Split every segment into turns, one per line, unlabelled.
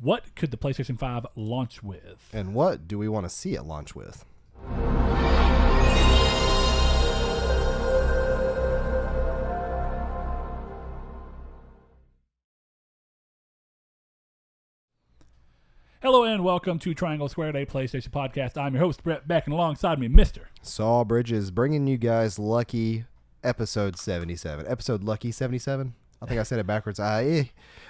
What could the PlayStation 5 launch with?
And what do we want to see it launch with?
Hello and welcome to Triangle Squared, a PlayStation podcast. I'm your host, Brett Beck, and alongside me, Mr.
Saul Bridges, bringing you guys Lucky Episode 77. Episode Lucky 77? I think I said it backwards.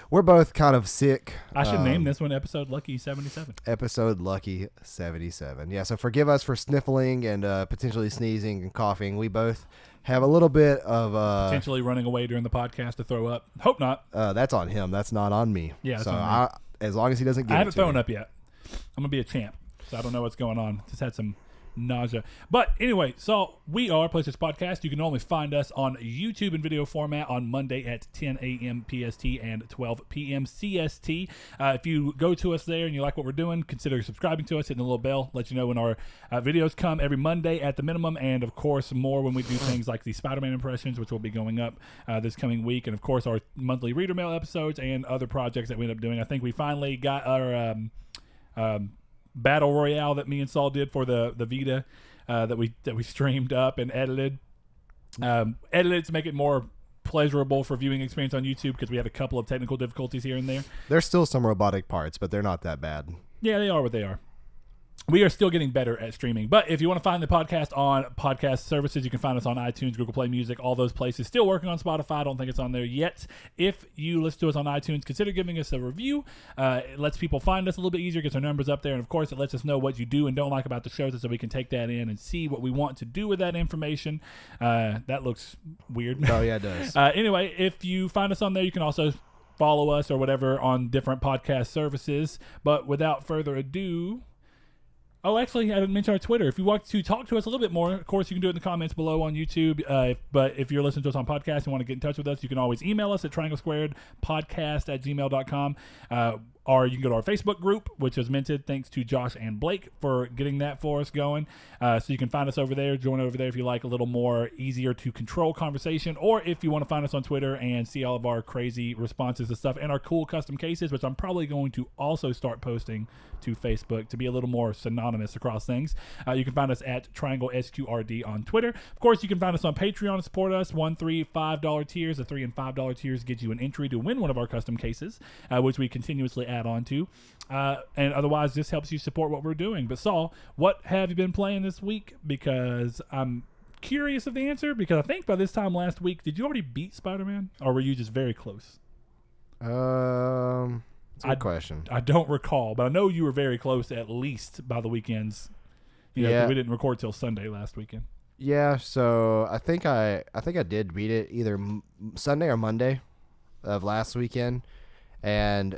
We're both kind of sick.
I should name this one Episode Lucky 77.
Episode Lucky 77. Yeah, so forgive us for sniffling and potentially sneezing and coughing. We both have a little bit of...
potentially running away during the podcast to throw up. Hope not.
That's on him. That's not on me.
Yeah,
so as long as he doesn't get
I haven't thrown up yet. I'm going to be a champ, so I don't know what's going on. Just had some nausea. But anyway, so we are PlayStation Podcast. You can only find us on YouTube in video format on Monday at 10 a.m. PST and 12 p.m. CST. If you go to us there and you like what we're doing, consider subscribing to us, hitting the little bell, let you know when our videos come every Monday at the minimum, and of course more when we do things like the Spider-Man impressions, which will be going up this coming week, and of course our monthly reader mail episodes and other projects that we end up doing. I think we finally got our Battle Royale that me and Saul did for the Vita that we streamed up and edited to make it more pleasurable for viewing experience on YouTube, because we had a couple of technical difficulties here and there.
There's still some robotic parts, but they're not that bad.
Yeah, they are what they are. We are still getting better at streaming. But if you want to find the podcast on podcast services, you can find us on iTunes, Google Play Music, all those places. Still working on Spotify. I don't think it's on there yet. If you listen to us on iTunes, consider giving us a review. It lets people find us a little bit easier, gets our numbers up there. And, of course, it lets us know what you do and don't like about the shows, so we can take that in and see what we want to do with that information. That looks weird.
Oh, yeah, it does.
Anyway, if you find us on there, you can also follow us or whatever on different podcast services. But without further ado... Oh, actually, I didn't mention our Twitter. If you want to talk to us a little bit more, of course, you can do it in the comments below on YouTube. But if you're listening to us on podcast and want to get in touch with us, you can always email us at trianglesquaredpodcast@gmail.com. Or you can go to our Facebook group, which is minted. Thanks to Josh and Blake for getting that for us going. So you can find us over there. Join over there if you like a little more easier to control conversation. Or if you want to find us on Twitter and see all of our crazy responses and stuff and our cool custom cases, which I'm probably going to also start posting to Facebook to be a little more synonymous across things. You can find us at Triangle SQRD on Twitter. Of course, you can find us on Patreon to support us. $1, $3, $5 tiers. The $3 and $5 tiers get you an entry to win one of our custom cases, which we continuously add on to. And otherwise, this helps you support what we're doing. But Saul, what have you been playing this week? Because I'm curious of the answer, because I think by this time last week, did you already beat Spider-Man, or were you just very close?
It's a good question.
I don't recall, but I know you were very close, at least by the weekends. You know, 'cause we didn't record till Sunday last weekend.
Yeah, so I think I did beat it either Sunday or Monday of last weekend, and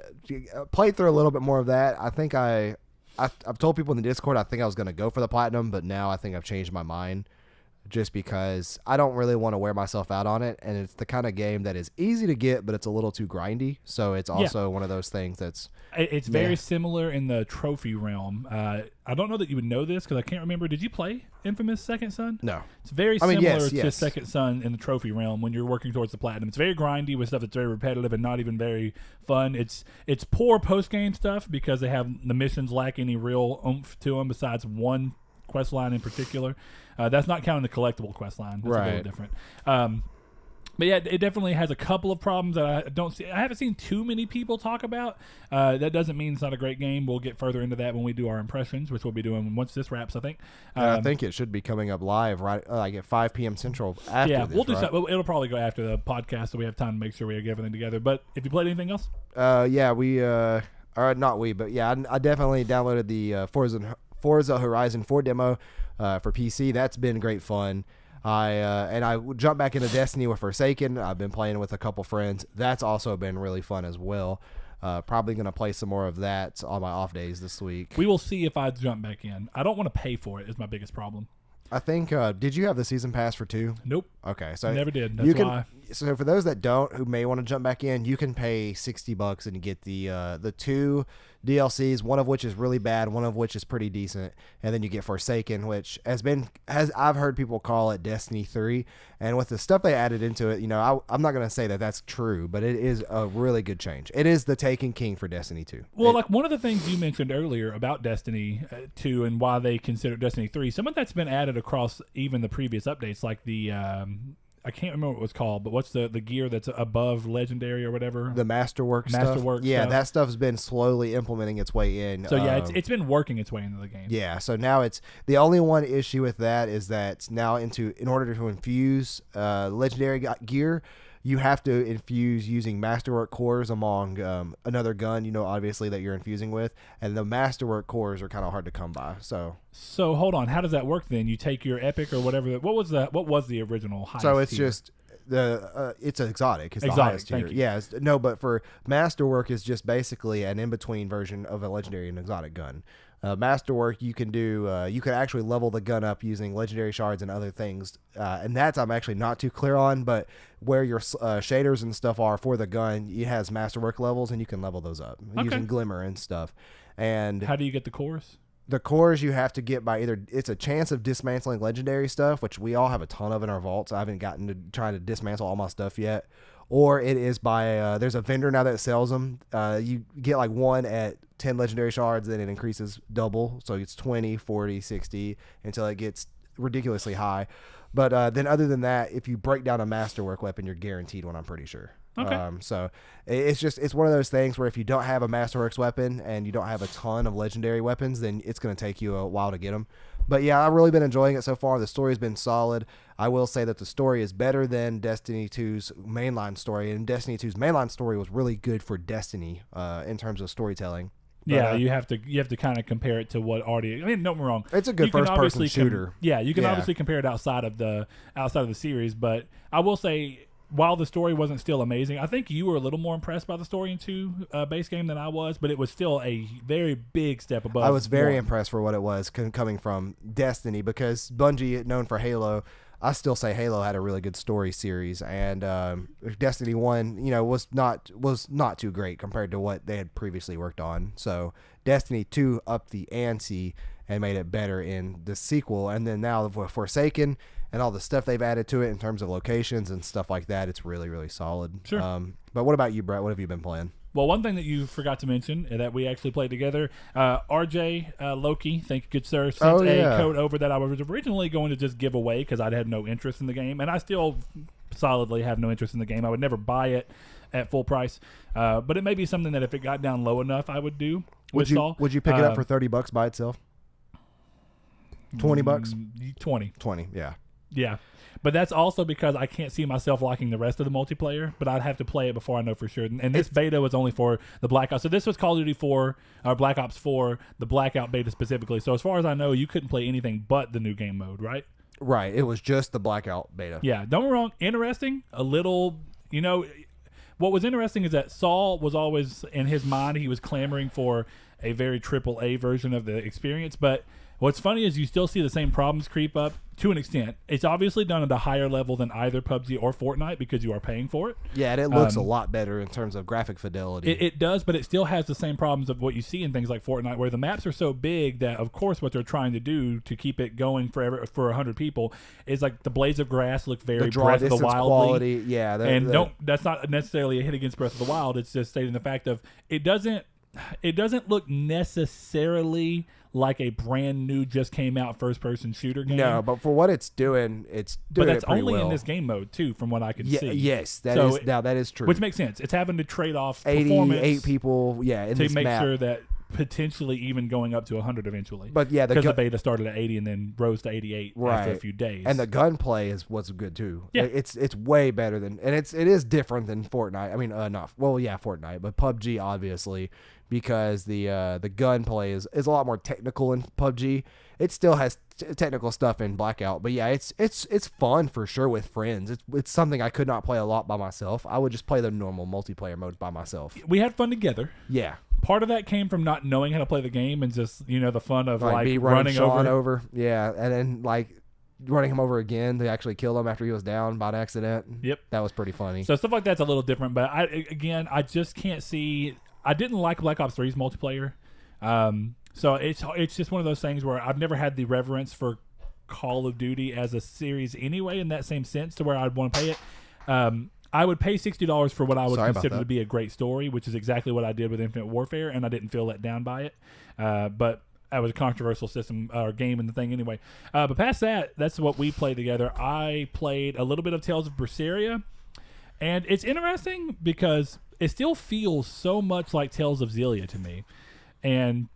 played through a little bit more of that. I think I've told people in the Discord I think I was going to go for the platinum, but now I think I've changed my mind, just because I don't really want to wear myself out on it, and it's the kind of game that is easy to get, but it's a little too grindy. So it's also one of those things that's...
It's very similar in the trophy realm. I don't know that you would know this, because I can't remember. Did you play Infamous Second Son?
No.
It's very similar to Second Son in the trophy realm when you're working towards the platinum. It's very grindy with stuff that's very repetitive and not even very fun. It's poor post-game stuff, because they have the missions lack any real oomph to them besides one quest line in particular. That's not counting the collectible quest line. That's a little different. But yeah, it definitely has a couple of problems that I haven't seen too many people talk about. That doesn't mean it's not a great game. We'll get further into that when we do our impressions, which we'll be doing once this wraps, I think.
I think it should be coming up live right like at 5 p.m. Central after this,
we'll do something. It'll probably go after the podcast, so we have time to make sure we get everything together. But if you played anything else?
I definitely downloaded the Forza Horizon 4 demo for PC. That's been great fun. I jumped back into Destiny with Forsaken. I've been playing with a couple friends. That's also been really fun as well. Probably going to play some more of that on my off days this week.
We will see if I jump back in. I don't want to pay for it is my biggest problem.
I think. Did you have the season pass for 2?
Nope.
Okay, so
Never did. That's why.
So for those that don't, who may want to jump back in, you can pay $60 and you get the 2 DLCs, one of which is really bad, one of which is pretty decent, and then you get Forsaken, which I've heard people call it Destiny 3, and with the stuff they added into it, I'm not gonna say that that's true, but it is a really good change. It is the Taken King for Destiny 2.
Well, like one of the things you mentioned earlier about Destiny 2 and why they consider Destiny 3, some of that's been added across even the previous updates, like the I can't remember what it was called, but what's the gear that's above Legendary or whatever?
The Masterwork stuff. Yeah,
stuff.
that stuff's been slowly implementing its way in.
So yeah, it's been working its way into the game.
Yeah, so now it's the only one issue with that is that now in order to infuse Legendary gear, you have to infuse using Masterwork cores among another gun, obviously that you're infusing with, and the Masterwork cores are kind of hard to come by. So hold
on, how does that work then? You take your epic or whatever. What was the original highest?
So it's
tier?
just it's an exotic. It's
exotic,
the highest tier.
thank you.
Yeah, no, but for Masterwork is just basically an in between version of a Legendary and exotic gun. Masterwork, you can do. You can actually level the gun up using legendary shards and other things, and that's I'm actually not too clear on. But where your shaders and stuff are for the gun, it has Masterwork levels, and you can level those up using Glimmer and stuff. And
how do you get the cores?
The cores you have to get by it's a chance of dismantling legendary stuff, which we all have a ton of in our vaults. I haven't gotten to try to dismantle all my stuff yet. Or it is by there's a vendor now that sells them. You get like one at 10 legendary shards, then it increases double. So it's 20, 40, 60 until it gets ridiculously high. But then other than that, if you break down a Masterwork weapon, you're guaranteed one, I'm pretty sure.
Okay.
So it's one of those things where if you don't have a Masterworks weapon and you don't have a ton of legendary weapons, then it's going to take you a while to get them. But yeah, I've really been enjoying it so far. The story's been solid. I will say that the story is better than Destiny 2's mainline story, and Destiny 2's mainline story was really good for Destiny in terms of storytelling. But,
yeah, you have to kind of compare it to what already. I mean, don't get me wrong.
It's a good first-person shooter.
You can obviously compare it outside of the series, but I will say, while the story wasn't still amazing, I think you were a little more impressed by the story in 2 base game than I was, but it was still a very big step above.
I was very impressed for what it was coming from Destiny, because Bungie, known for Halo, I still say Halo had a really good story series, and Destiny 1, was not too great compared to what they had previously worked on. So Destiny 2 upped the ante and made it better in the sequel, and then now with Forsaken and all the stuff they've added to it in terms of locations and stuff like that, it's really, really solid.
Sure.
But what about you, Brett? What have you been playing?
Well, one thing that you forgot to mention that we actually played together, RJ Loki, thank you, good sir, sent a code over that I was originally going to just give away because I had no interest in the game, and I still solidly have no interest in the game. I would never buy it at full price, but it may be something that if it got down low enough, I would do.
Would you pick it up for $30 by itself? $20?
20,
yeah.
Yeah, but that's also because I can't see myself liking the rest of the multiplayer, but I'd have to play it before I know for sure. And this beta was only for the Black Ops. So this was Call of Duty 4, or Black Ops 4, the Blackout beta specifically. So as far as I know, you couldn't play anything but the new game mode, right?
Right. It was just the Blackout beta.
Yeah, don't get me wrong. Interesting. A little, what was interesting is that Saul was always, in his mind, he was clamoring for a very AAA version of the experience, but what's funny is you still see the same problems creep up to an extent. It's obviously done at a higher level than either PUBG or Fortnite because you are paying for it.
Yeah, and it looks a lot better in terms of graphic fidelity.
It does, but it still has the same problems of what you see in things like Fortnite, where the maps are so big that, of course, what they're trying to do to keep it going forever for 100 people is like the blades of grass look very Breath of the Wild quality.
Yeah,
that's not necessarily a hit against Breath of the Wild. It's just stating the fact of it doesn't look necessarily like a brand new just came out first person shooter game.
No, but for what it's doing
but that's
it pretty
only
well.
In this game mode too, from what I can see.
Yes, that is true.
Which makes sense. It's having to trade off
88 people, in
to
this
make
map.
sure that potentially even going up to 100 eventually.
But yeah,
because the beta started at 80 and then rose to 88 after a few days.
And the gunplay is what's good too.
Yeah,
it's way better than, and it is different than Fortnite. I mean, Fortnite, but PUBG obviously, because the gunplay is a lot more technical in PUBG. It still has technical stuff in Blackout, but yeah, it's fun for sure with friends. It's something I could not play a lot by myself. I would just play the normal multiplayer mode by myself.
We had fun together.
Yeah.
Part of that came from not knowing how to play the game and just, the fun of
me
running
Sean over. Yeah, and then running him over again to actually kill him after he was down by accident.
Yep.
That was pretty funny.
So stuff like that's a little different, but I just can't see. I didn't like Black Ops 3's multiplayer. So it's just one of those things where I've never had the reverence for Call of Duty as a series anyway, in that same sense, to where I'd want to pay it. I would pay $60 for what I would consider to be a great story, which is exactly what I did with Infinite Warfare, and I didn't feel let down by it. But that was a controversial system or game in the thing anyway. But past that, that's what we played together. I played a little bit of Tales of Berseria, and it's interesting because it still feels so much like Tales of Xillia to me. And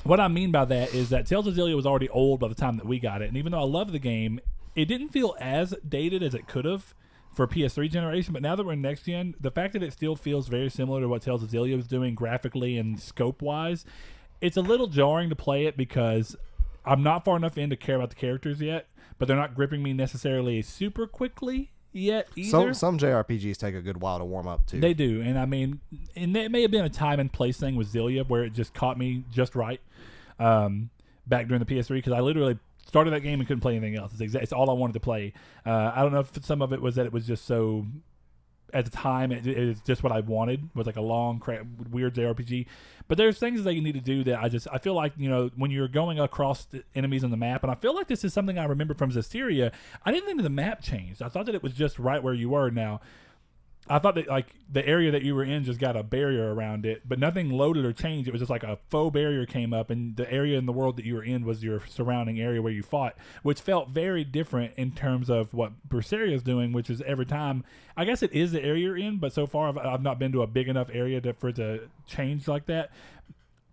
what I mean by that is that Tales of Xillia was already old by the time that we got it, and even though I love the game, it didn't feel as dated as it could have for PS3 generation. But now that we're in next gen, the fact that it still feels very similar to what Tales of Xillia was doing graphically and scope-wise, it's a little jarring to play it because I'm not far enough in to care about the characters yet, but they're not gripping me necessarily super quickly yet either.
Some JRPGs take a good while to warm up too.
They do, and I mean, and it may have been a time and place thing with Xillia where it just caught me just right back during the PS3, because I literally started that game and couldn't play anything else. It's all I wanted to play. I don't know if some of it was that it was just so, at the time, it was just what I wanted, was like a long, weird JRPG. But there's things that you need to do that I feel like, when you're going across the enemies on the map, and I feel like this is something I remember from Zestiria, I didn't think that the map changed. I thought that it was just right where you were. Now, I thought that like the area that you were in just got a barrier around it, but nothing loaded or changed. It was just like a faux barrier came up, and the area in the world that you were in was your surrounding area where you fought, which felt very different in terms of what Berseria is doing, which is every time, I guess it is the area you're in, but so far I've not been to a big enough area for it to change like that.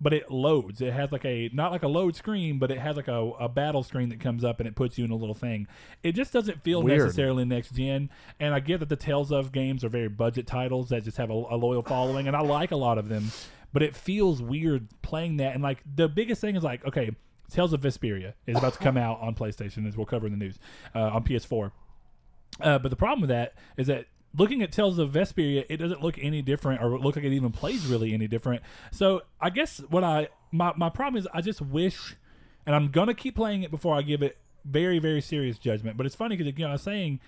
But it loads. It has like not like a load screen, but it has like a battle screen that comes up and it puts you in a little thing. It just doesn't feel necessarily next gen. And I get that the Tales of games are very budget titles that just have a loyal following, and I like a lot of them. But it feels weird playing that. And like the biggest thing is like, okay, Tales of Vesperia is about to come out on PlayStation, as we'll cover in the news, on PS4. But the problem with that is that looking at Tales of Vesperia, it doesn't look any different, or look like it even plays really any different. So I guess my problem is I just wish, and I'm gonna keep playing it before I give it very, very serious judgment. But it's funny because I was saying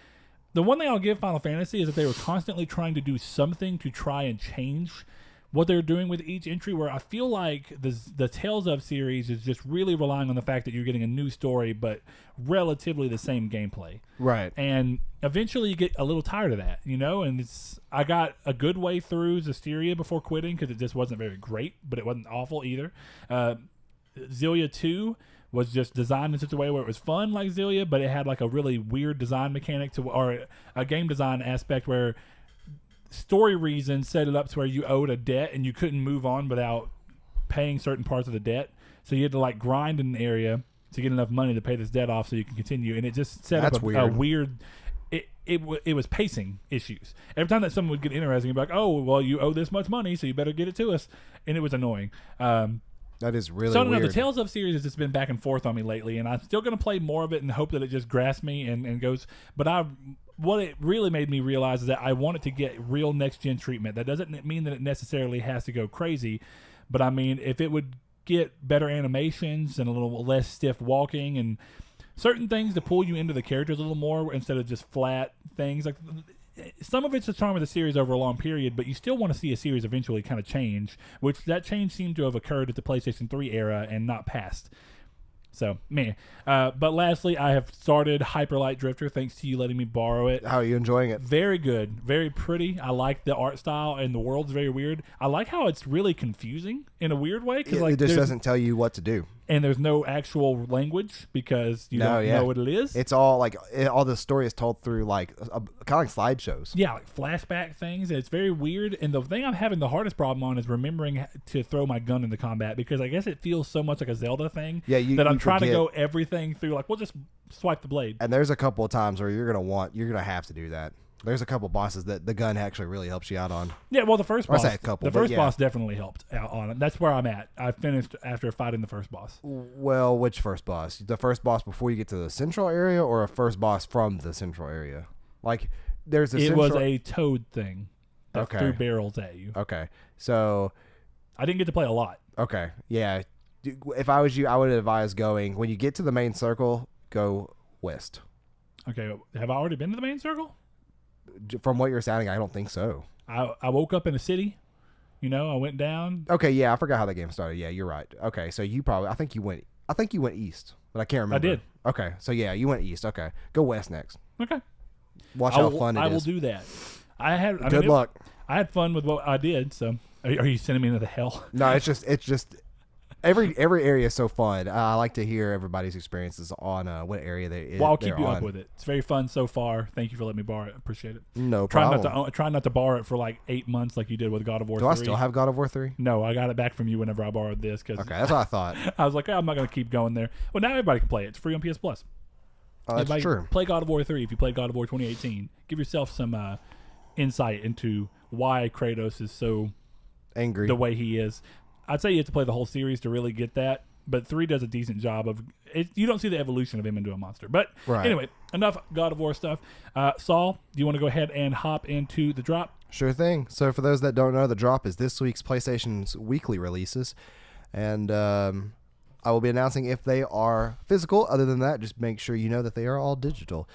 the one thing I'll give Final Fantasy is that they were constantly trying to do something to try and change what they're doing with each entry, where I feel like the Tales of series is just really relying on the fact that you're getting a new story, but relatively the same gameplay.
Right.
And eventually you get a little tired of that, and I got a good way through Zestiria before quitting because it just wasn't very great, but it wasn't awful either. Xillia 2 was just designed in such a way where it was fun like Xillia, but it had like a really weird design mechanic or a game design aspect where story reasons set it up to where you owed a debt and you couldn't move on without paying certain parts of the debt. So you had to like grind in an area to get enough money to pay this debt off so you can continue. And it just set up a weird. It was pacing issues. Every time that someone would get interesting, you'd be like, "Oh, well, you owe this much money, so you better get it to us," and it was annoying.
That is really weird.
So the Tales of series has just been back and forth on me lately, and I'm still going to play more of it and hope that it just grasps me and goes. But what it really made me realize is that I want it to get real next-gen treatment. That doesn't mean that it necessarily has to go crazy, but I mean, if it would get better animations and a little less stiff walking and certain things to pull you into the characters a little more instead of just flat things. Like some of it's the charm of the series over a long period, but you still want to see a series eventually kind of change, which that change seemed to have occurred at the PlayStation 3 era and not past. So, man. But lastly, I have started Hyper Light Drifter, thanks to you letting me borrow it.
How are you enjoying it?
Very good. Very pretty. I like the art style, and the world's very weird. I like how it's really confusing in a weird way.
It just doesn't tell you what to do.
And there's no actual language because you don't know what it is.
It's all like all the story is told through like kind of like slideshows.
Yeah, like flashback things. It's very weird. And the thing I'm having the hardest problem on is remembering to throw my gun into combat, because I guess it feels so much like a Zelda thing.
Yeah,
that I'm trying to go everything through. Like, we'll just swipe the blade.
And there's a couple of times where you're gonna have to do that. There's a couple bosses that the gun actually really helps you out on.
Yeah, well, the first boss,
the
first boss definitely helped out on it. That's where I'm at. I finished after fighting the first boss.
Well, which first boss? The first boss before you get to the central area, or a first boss from the central area? Like, there's
It was a toad thing that threw barrels at you.
Okay, so
I didn't get to play a lot.
Okay, yeah. If I was you, I would advise going when you get to the main circle. Go west.
Okay, have I already been to the main circle?
From what you're sounding, I don't think so.
I woke up in a city. I went down.
Okay, yeah, I forgot how the game started. Yeah, you're right. Okay, so I think you went east, but I can't remember.
I did.
Okay, so yeah, you went east. Okay, go west next.
Okay.
Watch how fun it is.
I will do that.
Good luck.
I had fun with what I did. So, are you sending me into the hell?
No, it's just every area is so fun. I like to hear everybody's experiences on what area
I'll keep you up with it. It's very fun so far. Thank you for letting me borrow it. Appreciate it.
No problem.
Try not to borrow it for like 8 months like you did with God of War 3.
Do I still have God of War 3?
No, I got it back from you whenever I borrowed this.
Okay, that's what I thought.
I was like, I'm not going to keep going there. Well, now everybody can play it. It's free on PS Plus.
Oh, that's true.
Play God of War 3 if you played God of War 2018. Give yourself some insight into why Kratos is so
angry
the way he is. I'd say you have to play the whole series to really get that, but 3 does a decent job of it. You don't see the evolution of him into a monster. But Anyway, enough God of War stuff. Saul, do you want to go ahead and hop into the drop?
Sure thing. So for those that don't know, the drop is this week's PlayStation's weekly releases, and I will be announcing if they are physical. Other than that, just make sure you know that they are all digital.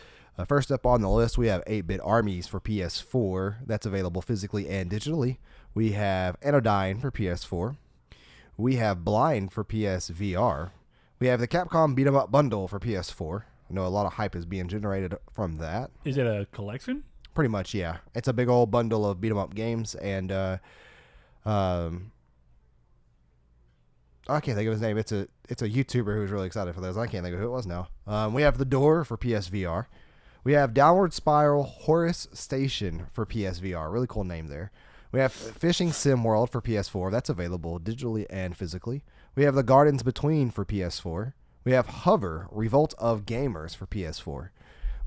First up on the list, we have 8-Bit Armies for PS4. That's available physically and digitally. We have Anodyne for PS4. We have Blind for PSVR. We have the Capcom Beat 'em Up Bundle for PS4. I know a lot of hype is being generated from that.
Is it a collection?
Pretty much, yeah. It's a big old bundle of beat 'em up games, and I can't think of his name. It's a YouTuber who's really excited for those. I can't think of who it was now. We have The Door for PSVR. We have Downward Spiral Horus Station for PSVR. Really cool name there. We have Fishing Sim World for PS4. That's available digitally and physically. We have The Gardens Between for PS4. We have Hover Revolt of Gamers for PS4.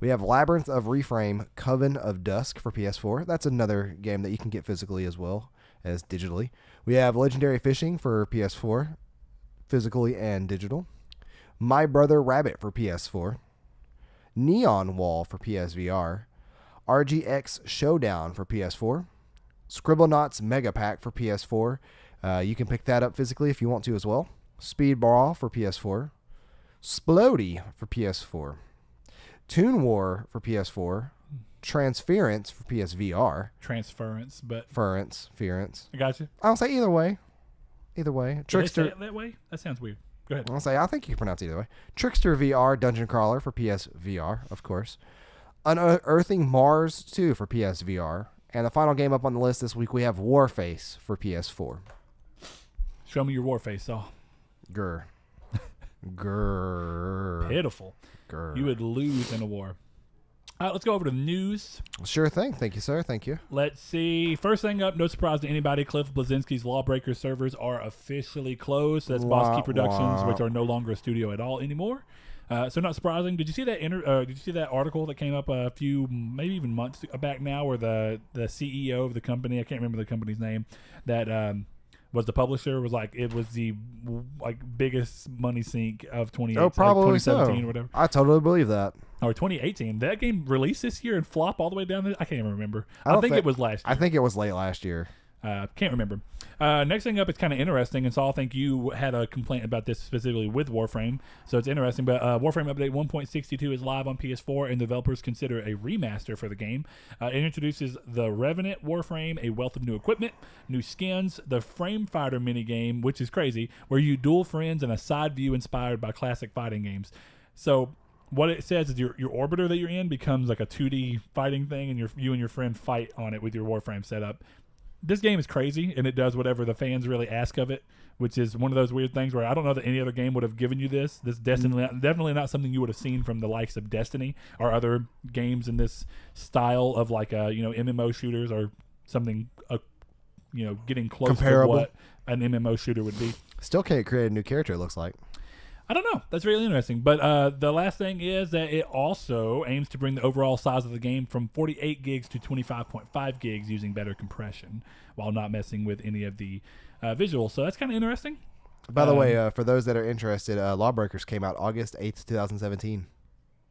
We have Labyrinth of Reframe Coven of Dusk for PS4. That's another game that you can get physically as well as digitally. We have Legendary Fishing for PS4, physically and digital. My Brother Rabbit for PS4. Neon Wall for PSVR. RGX Showdown for PS4. Scribblenauts Mega Pack for PS4. You can pick that up physically if you want to as well. Speedball for PS4. Splody for PS4. Toon War for PS4. Transference for PSVR.
Transference, but...
Ference.
I got you.
I'll say either way. Trickster...
Did they say it that way? That sounds weird. Go ahead.
I think you can pronounce it either way. Trickster VR Dungeon Crawler for PSVR, of course. Unearthing Mars 2 for PSVR. And the final game up on the list this week, we have Warface for PS4.
Show me your Warface, Saul.
Grr.
Pitiful. You would lose in a war. All right, let's go over to the news.
Sure thing. Thank you, sir. Thank you.
Let's see. First thing up, no surprise to anybody, Cliff Bleszinski's Lawbreaker servers are officially closed. That's Boss Key Productions, which are no longer a studio at all anymore. So not surprising. Did you see that article that came up a few, maybe even months back now, where the CEO of the company, I can't remember the company's name, that was the publisher, was like, it was the biggest money sink of 2017 or whatever.
I totally believe that.
Or 2018. That game released this year and flop all the way down there? I can't even remember. I think it was last year.
I think it was late last year.
Can't remember. Next thing up, it's kind of interesting, and so I think you had a complaint about this specifically with Warframe, so it's interesting, but Warframe Update 1.62 is live on PS4, and developers consider a remaster for the game. It introduces the Revenant Warframe, a wealth of new equipment, new skins, the Frame Fighter minigame, which is crazy, where you duel friends in a side view inspired by classic fighting games. So what it says is your orbiter that you're in becomes like a 2D fighting thing, and you and your friend fight on it with your Warframe setup. This game is crazy, and it does whatever the fans really ask of it, which is one of those weird things where I don't know that any other game would have given you this. This definitely not something you would have seen from the likes of Destiny or other games in this style of MMO shooters or something getting close
comparable
to what an MMO shooter would be.
Still can't create a new character, it looks like.
I don't know. That's really interesting. But the last thing is that it also aims to bring the overall size of the game from 48 gigs to 25.5 gigs using better compression while not messing with any of the visuals. So that's kind of interesting.
By the way, for those that are interested, Lawbreakers came out August 8th, 2017.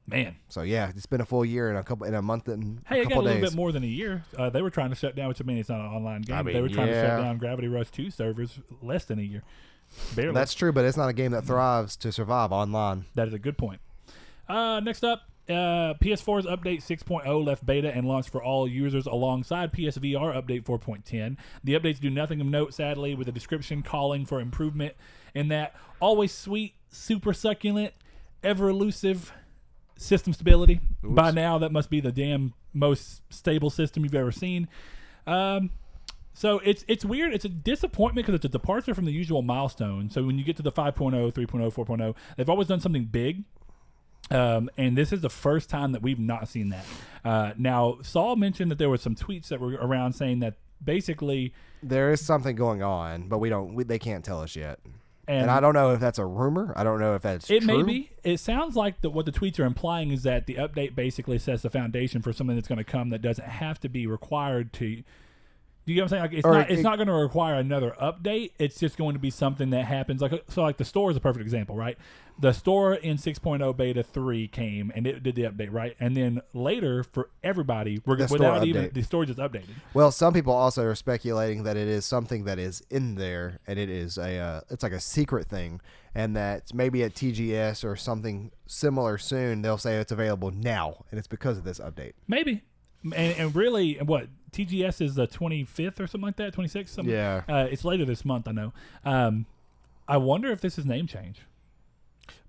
Man.
So yeah, it's been a full year and a month and
a couple days. Hey, it got a little bit more than a year. They were trying to shut down, which I mean it's not an online game. They were trying to shut down Gravity Rush 2 servers less than a year. Barely.
That's true, but it's not a game that thrives to survive online.
That is a good point. Next up, PS4's Update 6.0 left beta and launched for all users alongside PSVR Update 4.10. The updates do nothing of note, sadly, with a description calling for improvement in that always sweet, super succulent, ever elusive system stability.
Oops.
By now, that must be the damn most stable system you've ever seen. So it's weird. It's a disappointment because it's a departure from the usual milestone. So when you get to the 5.0, 3.0, 4.0, they've always done something big. And this is the first time that we've not seen that. Now, Saul mentioned that there were some tweets that were around saying that basically
there is something going on, but they can't tell us yet. And I don't know if that's a rumor. I don't know if that's true.
It may be. It sounds like what the tweets are implying is that the update basically sets the foundation for something that's going to come that doesn't have to be required to. Do you get what I'm saying? Like it's not going to require another update. It's just going to be something that happens. Like the store is a perfect example, right? The store in 6.0 beta 3 came and it did the update, right? And then later for everybody, the store just updated.
Well, some people also are speculating that it is something that is in there and it is it's like a secret thing, and that maybe at TGS or something similar soon they'll say it's available now, and it's because of this update.
Maybe. And really, what TGS is the 25th or something like that, 26th. Something?
Yeah,
it's later this month. I know. I wonder if this is name change.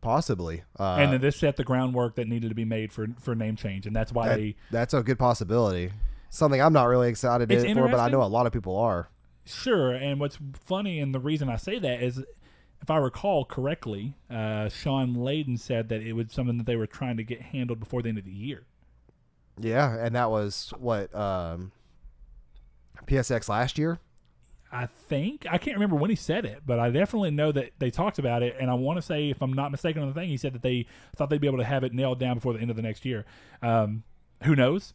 Possibly.
And then this set the groundwork that needed to be made for name change, and that's why
that's a good possibility. Something I'm not really excited for, but I know a lot of people are.
Sure. And what's funny, and the reason I say that is, if I recall correctly, Sean Layden said that it was something that they were trying to get handled before the end of the year.
Yeah, and that was what PSX last year.
I think. I can't remember when he said it, but I definitely know that they talked about it, and I want to say, if I'm not mistaken on the thing, he said that they thought they'd be able to have it nailed down before the end of the next year. Who knows?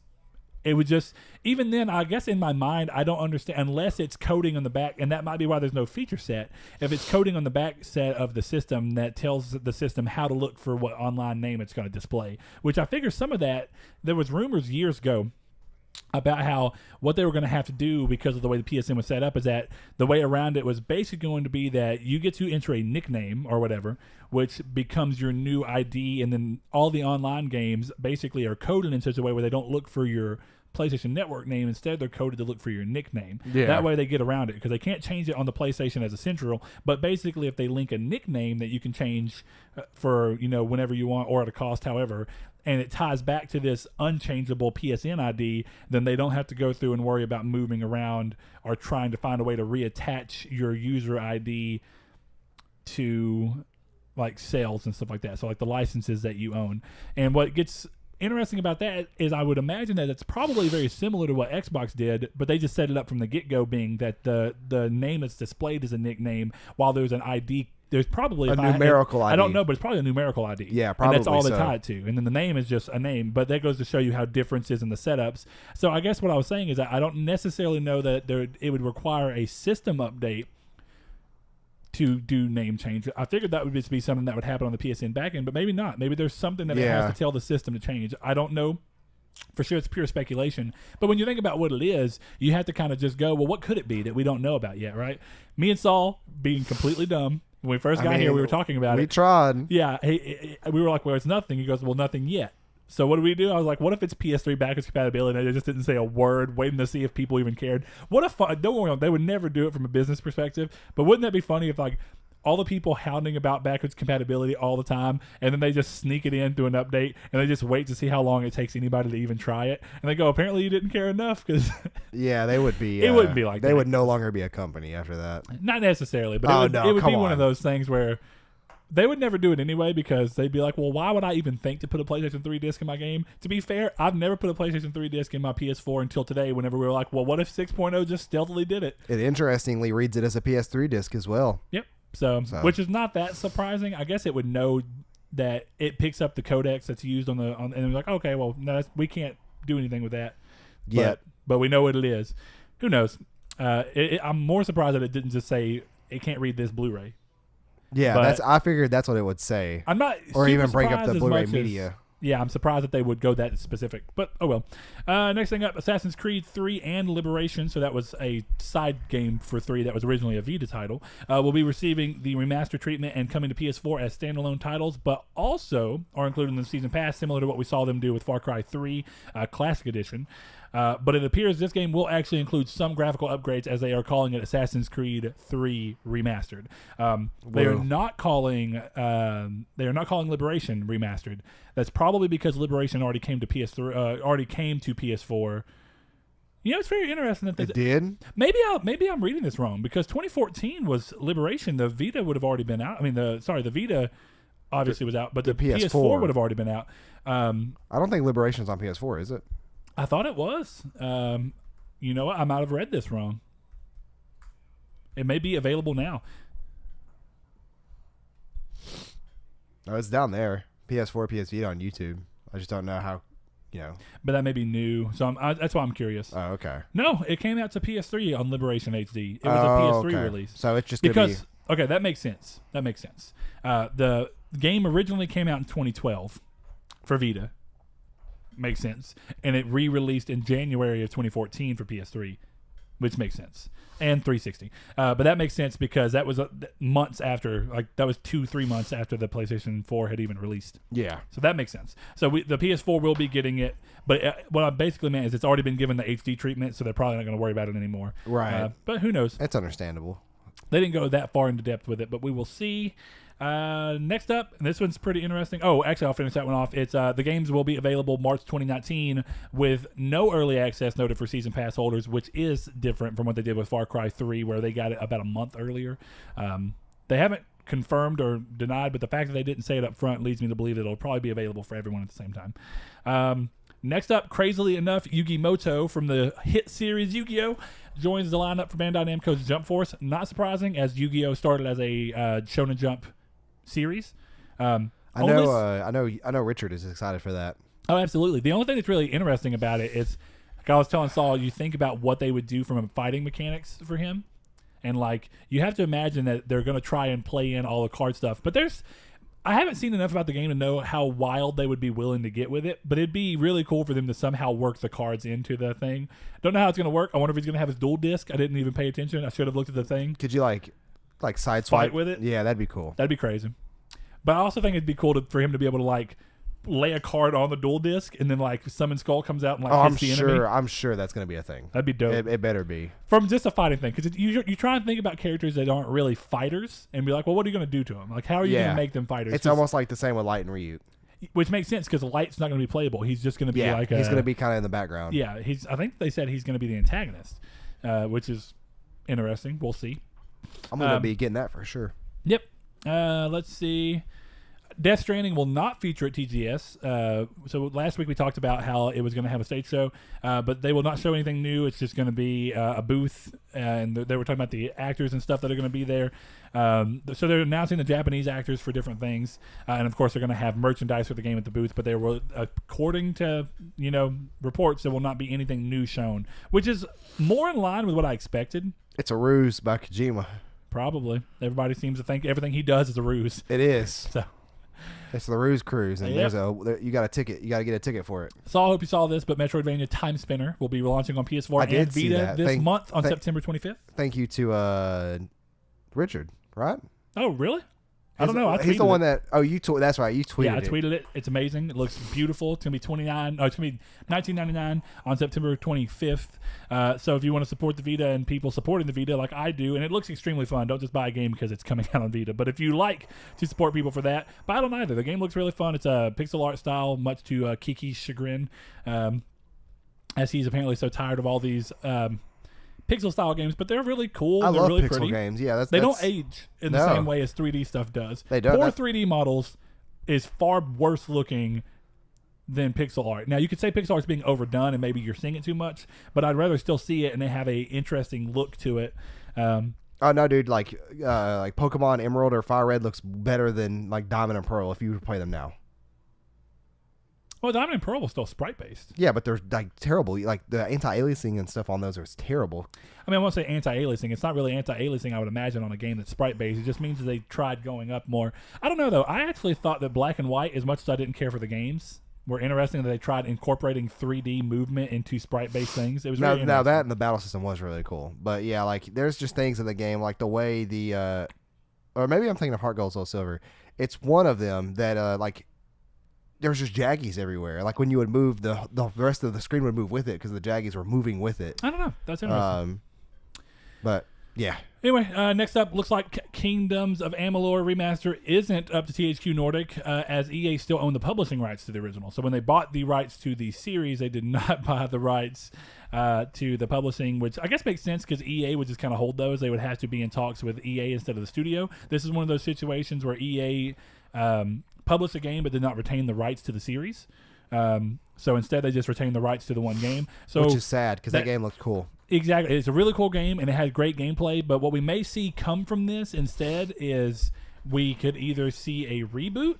It would just, even then, I guess in my mind, I don't understand, unless it's coding on the back, and that might be why there's no feature set. If it's coding on the back set of the system that tells the system how to look for what online name it's going to display, which I figure some of that, there was rumors years ago about how what they were going to have to do because of the way the PSN was set up is that the way around it was basically going to be that you get to enter a nickname or whatever, which becomes your new ID, and then all the online games basically are coded in such a way where they don't look for your PlayStation Network name. Instead, they're coded to look for your nickname.
Yeah.
That way they get around it because they can't change it on the PlayStation as a central, but basically if they link a nickname that you can change for, whenever you want or at a cost, however, and it ties back to this unchangeable PSN ID, then they don't have to go through and worry about moving around or trying to find a way to reattach your user ID to like sales and stuff like that. So like the licenses that you own. And what gets interesting about that is I would imagine that it's probably very similar to what Xbox did, but they just set it up from the get-go being that the name that's displayed is a nickname while there's an ID. There's probably
a numerical ID.
I don't know, but it's probably a numerical ID.
Yeah, probably.
And that's all they tie it to. And then the name is just a name, but that goes to show you how different it is in the setups. So I guess what I was saying is that I don't necessarily know that it would require a system update to do name change. I figured that would just be something that would happen on the PSN backend, but maybe not. Maybe there's something that it has to tell the system to change. I don't know. For sure, it's pure speculation. But when you think about what it is, you have to kind of just go, well, what could it be that we don't know about yet, right? Me and Saul, being completely dumb, when we first got here, we were talking about it.
We tried.
Yeah. We were like, well, it's nothing. He goes, well, nothing yet. So what do? I was like, what if it's PS3 backwards compatibility and they just didn't say a word, waiting to see if people even cared? What if, don't get me wrong, they would never do it from a business perspective, but wouldn't that be funny if like all the people hounding about backwards compatibility all the time, and then they just sneak it in through an update, and they just wait to see how long it takes anybody to even try it, and they go, apparently you didn't care enough, because
yeah, they would be.
It wouldn't be like
they
that.
They would no longer be a company after that.
Not necessarily, but it would be one of those things where they would never do it anyway, because they'd be like, well, why would I even think to put a PlayStation 3 disc in my game? To be fair, I've never put a PlayStation 3 disc in my PS4 until today, whenever we were like, well, what if 6.0 just stealthily did it?
It interestingly reads it as a PS3 disc as well.
Yep. So, which is not that surprising. I guess it would know that it picks up the codecs that's used and they're like, okay, well, no, we can't do anything with that.
Yeah.
But we know what it is. Who knows? I'm more surprised that it didn't just say it can't read this Blu-ray.
Yeah, I figured that's what it would say.
I'm not,
or even break up the Blu-ray media.
Yeah, I'm surprised that they would go that specific, but oh well. Next thing up, Assassin's Creed 3 and Liberation, so that was a side game for 3 that was originally a Vita title, will be receiving the remaster treatment and coming to PS4 as standalone titles, but also are included in the Season Pass, similar to what we saw them do with Far Cry 3 Classic Edition. But it appears this game will actually include some graphical upgrades, as they are calling it Assassin's Creed 3 Remastered. They are not calling Liberation Remastered. That's probably because Liberation already came to PS4. You know, it's very interesting that
it did.
Maybe I'm reading this wrong, because 2014 was Liberation. The Vita would have already been out. I mean, the Vita obviously was out, but the PS4 would have already been out.
I don't think Liberation's on PS4, is it?
I thought it was. You know what? I might have read this wrong. It may be available now.
Oh, it's down there. PS4, PS Vita on YouTube. I just don't know how,
But that may be new, so that's why I'm curious.
Oh, okay.
No, it came out to PS3 on Liberation HD. It was a PS3 release.
So it's just
because okay, that makes sense. The game originally came out in 2012 for Vita. Makes sense. And it re-released in January of 2014 for PS3, which makes sense. And 360. But that makes sense because that was months after, that was 2-3 months after the PlayStation 4 had even released.
Yeah.
So that makes sense. So the PS4 will be getting it, but what I basically meant is it's already been given the HD treatment, so they're probably not going to worry about it anymore.
Right.
But who knows?
It's understandable.
They didn't go that far into depth with it, but we will see. Next up, and this one's pretty interesting. Oh, actually, I'll finish that one off. It's the games will be available March 2019 with no early access noted for Season Pass holders, which is different from what they did with Far Cry 3, where they got it about a month earlier. They haven't confirmed or denied, but the fact that they didn't say it up front leads me to believe that it'll probably be available for everyone at the same time. Next up, crazily enough, Yugi Moto from the hit series Yu-Gi-Oh! Joins the lineup for Bandai Namco's Jump Force. Not surprising, as Yu-Gi-Oh! Started as a Shonen Jump series. I know Richard is excited for that. Oh, absolutely. The only thing that's really interesting about it is, like I was telling Saul, you think about what they would do from a fighting mechanics for him, and you have to imagine that they're going to try and play in all the card stuff. But I haven't seen enough about the game to know how wild they would be willing to get with it, but it'd be really cool for them to somehow work the cards into the thing. Don't know how it's going to work. I wonder if he's going to have his dual disc. I didn't even pay attention. I should have looked at the thing.
Could you like side
fight
swipe
with it?
Yeah, that'd be cool.
That'd be crazy. But I also think it'd be cool for him to be able to lay a card on the dual disc and then Summon Skull comes out and hits the enemy.
I'm sure that's gonna be a thing.
That'd be dope.
It better be
from just a fighting thing, because you try and think about characters that aren't really fighters and be like, well, what are you gonna do to them? How are you gonna make them fighters?
It's almost like the same with Light and Ryuk,
which makes sense because Light's not gonna be playable. He's just gonna be
he's gonna be kind of in the background.
Yeah, I think they said he's gonna be the antagonist, which is interesting. We'll see.
I'm gonna be getting that for sure.
Yep. Let's see. Death Stranding will not feature at TGS. So last week we talked about how it was going to have a stage show, but they will not show anything new. It's just going to be a booth, and they were talking about the actors and stuff that are going to be there. So they're announcing the Japanese actors for different things, and of course they're going to have merchandise for the game at the booth. But there will, according to reports, there will not be anything new shown, which is more in line with what I expected.
It's a ruse by Kojima.
Probably. Everybody seems to think everything he does is a ruse.
It is.
So.
It's the Ruse Cruise, and you got a ticket. You got to get a ticket for it.
So I hope you saw this, but Metroidvania Time Spinner will be launching on PS4 and Vita this month on September 25th.
Thank you to Richard, right?
Oh, really? I don't know.
He's the one that. Oh, that's right. You tweeted it.
Yeah, I tweeted it. It's amazing. It looks beautiful. It's gonna be $19.99 on September 25th. So if you want to support the Vita and people supporting the Vita like I do, and it looks extremely fun. Don't just buy a game because it's coming out on Vita. But if you like to support people for that, buy it on either. The game looks really fun. It's a pixel art style, much to Kiki's chagrin, as he's apparently so tired of all these. Pixel style games, but they're really cool. They're
love
really
pixel
pretty
games. Yeah,
they don't age in the same way as 3D stuff does.
They don't.
Poor 3D models is far worse looking than pixel art. Now you could say pixel art's being overdone and maybe you're seeing it too much, but I'd rather still see it and they have a interesting look to it.
Oh no, dude! Like Pokemon Emerald or Fire Red looks better than Diamond and Pearl if you play them now.
Well, Diamond and Pearl was still sprite-based.
Yeah, but they're terrible. The anti-aliasing and stuff on those are terrible.
I mean, I won't say anti-aliasing. It's not really anti-aliasing, I would imagine, on a game that's sprite-based. It just means that they tried going up more. I don't know, though. I actually thought that Black and White, as much as I didn't care for the games, were interesting. That they tried incorporating 3D movement into sprite-based things. It was
now,
really
now
interesting.
that and the battle system was really cool. But yeah, like there's just things in the game, like the way the, or maybe I'm thinking of Heart Gold Soul Silver. It's one of them that like there's just jaggies everywhere. Like when you would move, the rest of the screen would move with it because the jaggies were moving with it.
I don't know. That's interesting.
But yeah.
Anyway, next up, looks like Kingdoms of Amalur Remaster isn't up to THQ Nordic, as EA still owned the publishing rights to the original. So when they bought the rights to the series, they did not buy the rights to the publishing, which I guess makes sense because EA would just kind of hold those. They would have to be in talks with EA instead of the studio. This is one of those situations where EA published a game but did not retain the rights to the series. So instead, they just retained the rights to the one game. So
Which is sad because that game looked cool.
Exactly. It's a really cool game, and it has great gameplay, but what we may see come from this instead is we could either see a reboot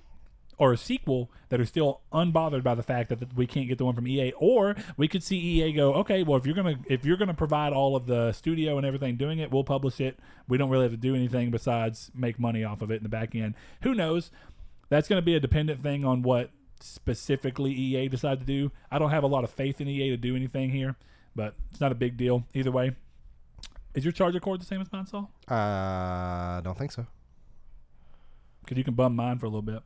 or a sequel that are still unbothered by the fact that we can't get the one from EA, or we could see EA go, okay, well, if you're gonna provide all of the studio and everything doing it, we'll publish it. We don't really have to do anything besides make money off of it in the back end. Who knows? That's going to be a dependent thing on what specifically EA decide to do. I don't have a lot of faith in EA to do anything here, but it's not a big deal either way. Is your charger cord the same as mine, Saul?
I don't think so.
Because you can bum mine for a little bit.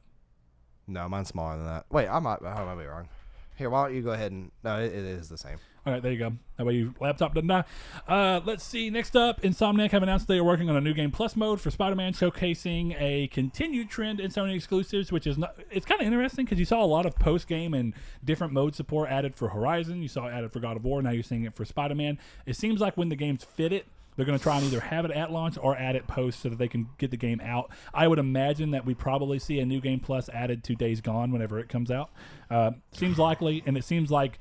No, mine's smaller than that. Wait, I might be wrong. Here, why don't you go ahead and... No, it is the same.
All right, there you go. That way your laptop doesn't die. Let's see. Next up, Insomniac have announced they are working on a new Game Plus mode for Spider-Man, showcasing a continued trend in Sony exclusives, which is it's kind of interesting because you saw a lot of post-game and different mode support added for Horizon. You saw it added for God of War. Now you're seeing it for Spider-Man. It seems like when the games fit it, they're going to try and either have it at launch or add it post so that they can get the game out. I would imagine that we probably see a new Game Plus added to Days Gone whenever it comes out. Seems likely, and it seems like...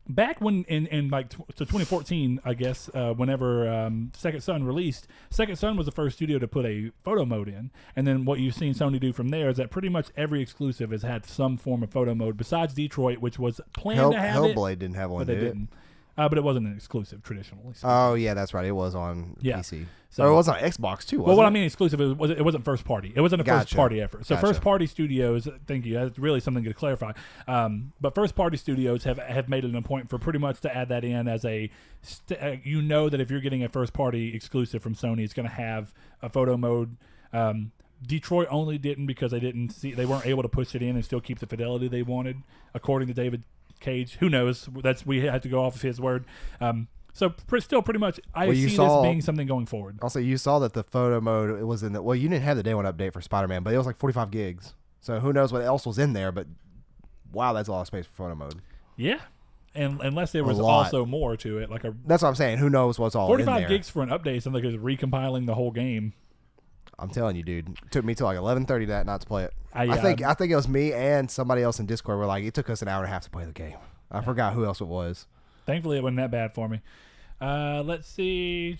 back when in like 2014, I guess, whenever Second Son released, Second Son was the first studio to put a photo mode in. And then what you've seen Sony do from there is that pretty much every exclusive has had some form of photo mode, besides Detroit, which was planned to have it.
Hellblade didn't have one,
but they didn't. But it wasn't an exclusive traditionally. So.
Oh, yeah, that's right. It was on PC.
So,
or it was on Xbox, too, wasn't
well, what
it?
I mean exclusive, it wasn't first party. It wasn't a first party effort. So first party studios, thank you, that's really something to clarify. But first party studios have made it a point for pretty much to add that in as a, you know that if you're getting a first party exclusive from Sony, it's going to have a photo mode. Detroit only didn't because they weren't able to push it in and still keep the fidelity they wanted, according to David Cage. Who knows? We have to go off of his word. So still pretty much, I see this being something going forward.
Also, you saw that the photo mode it was in the... Well, you didn't have the day one update for Spider-Man, but it was like 45 gigs. So who knows what else was in there, but wow, that's a lot of space for photo mode.
Yeah. And unless there was also more to it.
That's what I'm saying. Who knows what's all in there.
45 gigs for an update sounds like it's recompiling the whole game.
I'm telling you, dude. It took me till like 11:30 that night to play it.
I
think it was me and somebody else in Discord were like, it took us an hour and a half to play the game. I forgot who else it was.
Thankfully, it wasn't that bad for me. Let's see.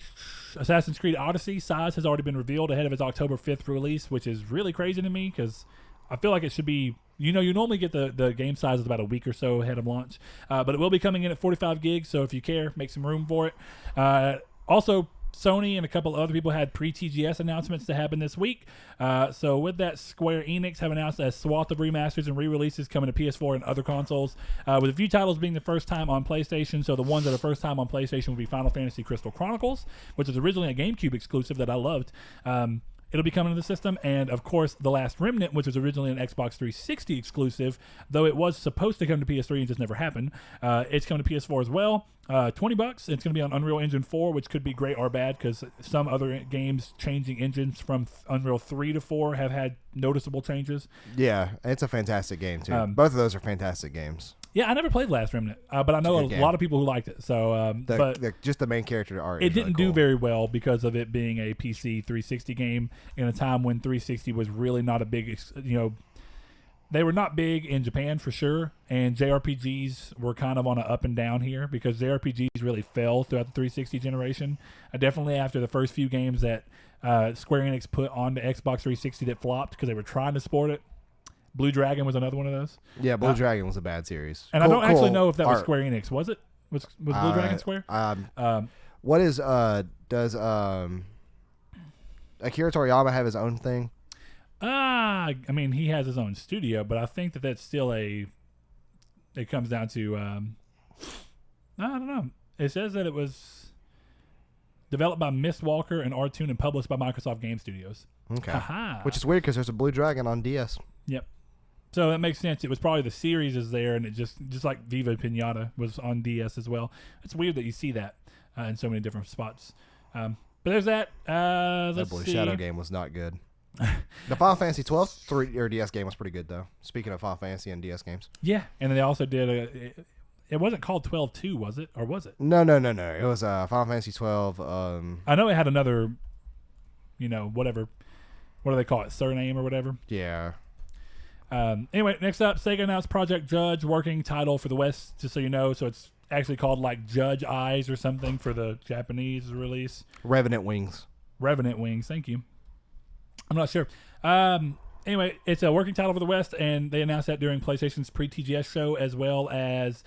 Assassin's Creed Odyssey size has already been revealed ahead of its October 5th release, which is really crazy to me because I feel like it should be... You normally get the game size is about a week or so ahead of launch. But it will be coming in at 45 gigs, so if you care, make some room for it. Also... Sony and a couple other people had pre-TGS announcements to happen this week. So with that, Square Enix have announced a swath of remasters and re-releases coming to PS4 and other consoles, with a few titles being the first time on PlayStation. So the ones that are first time on PlayStation will be Final Fantasy Crystal Chronicles, which was originally a GameCube exclusive that I loved. It'll be coming to the system, and of course, The Last Remnant, which was originally an Xbox 360 exclusive, though it was supposed to come to PS3 and just never happened. It's coming to PS4 as well. $20. It's going to be on Unreal Engine 4, which could be great or bad because some other games changing engines from Unreal 3 to 4 have had noticeable changes.
Yeah, it's a fantastic game too. Both of those are fantastic games.
Yeah, I never played Last Remnant, but I know a lot of people who liked it. So,
just the main character art.
It didn't do very well because of it being a PC 360 game in a time when 360 was really not a big, they were not big in Japan for sure, and JRPGs were kind of on an up and down here because JRPGs really fell throughout the 360 generation. Definitely after the first few games that Square Enix put on the Xbox 360 that flopped because they were trying to support it. Blue Dragon was another one of those.
Yeah, Blue Dragon was a bad series.
And I don't actually know if that was Square Enix. Was it? Was Blue Dragon Square?
What is does Akira Toriyama have his own thing?
I mean, he has his own studio, but I think that's still a it comes down to I don't know. It says that it was developed by Mistwalker and Artoon and published by Microsoft Game Studios.
Okay.
Haha.
Which is weird because there's a Blue Dragon on DS.
Yep. So that makes sense. It was probably the series is there, and it just like Viva Pinata was on DS as well. It's weird that you see that in so many different spots. But there's that.
That Blue Shadow game was not good. The Final Fantasy 12 DS game was pretty good, though. Speaking of Final Fantasy and DS games.
Yeah, and then they also did it wasn't called 12-2, was it? Or was it?
No. It was Final Fantasy 12.
I know it had another, whatever. What do they call it? Surname or whatever?
Yeah.
Anyway, next up, Sega announced Project Judge, working title for the West, just so you know. So it's actually called like Judge Eyes or something for the Japanese release.
Revenant Wings,
thank you. I'm not sure. Anyway, it's a working title for the West, and they announced that during PlayStation's pre-TGS show, as well as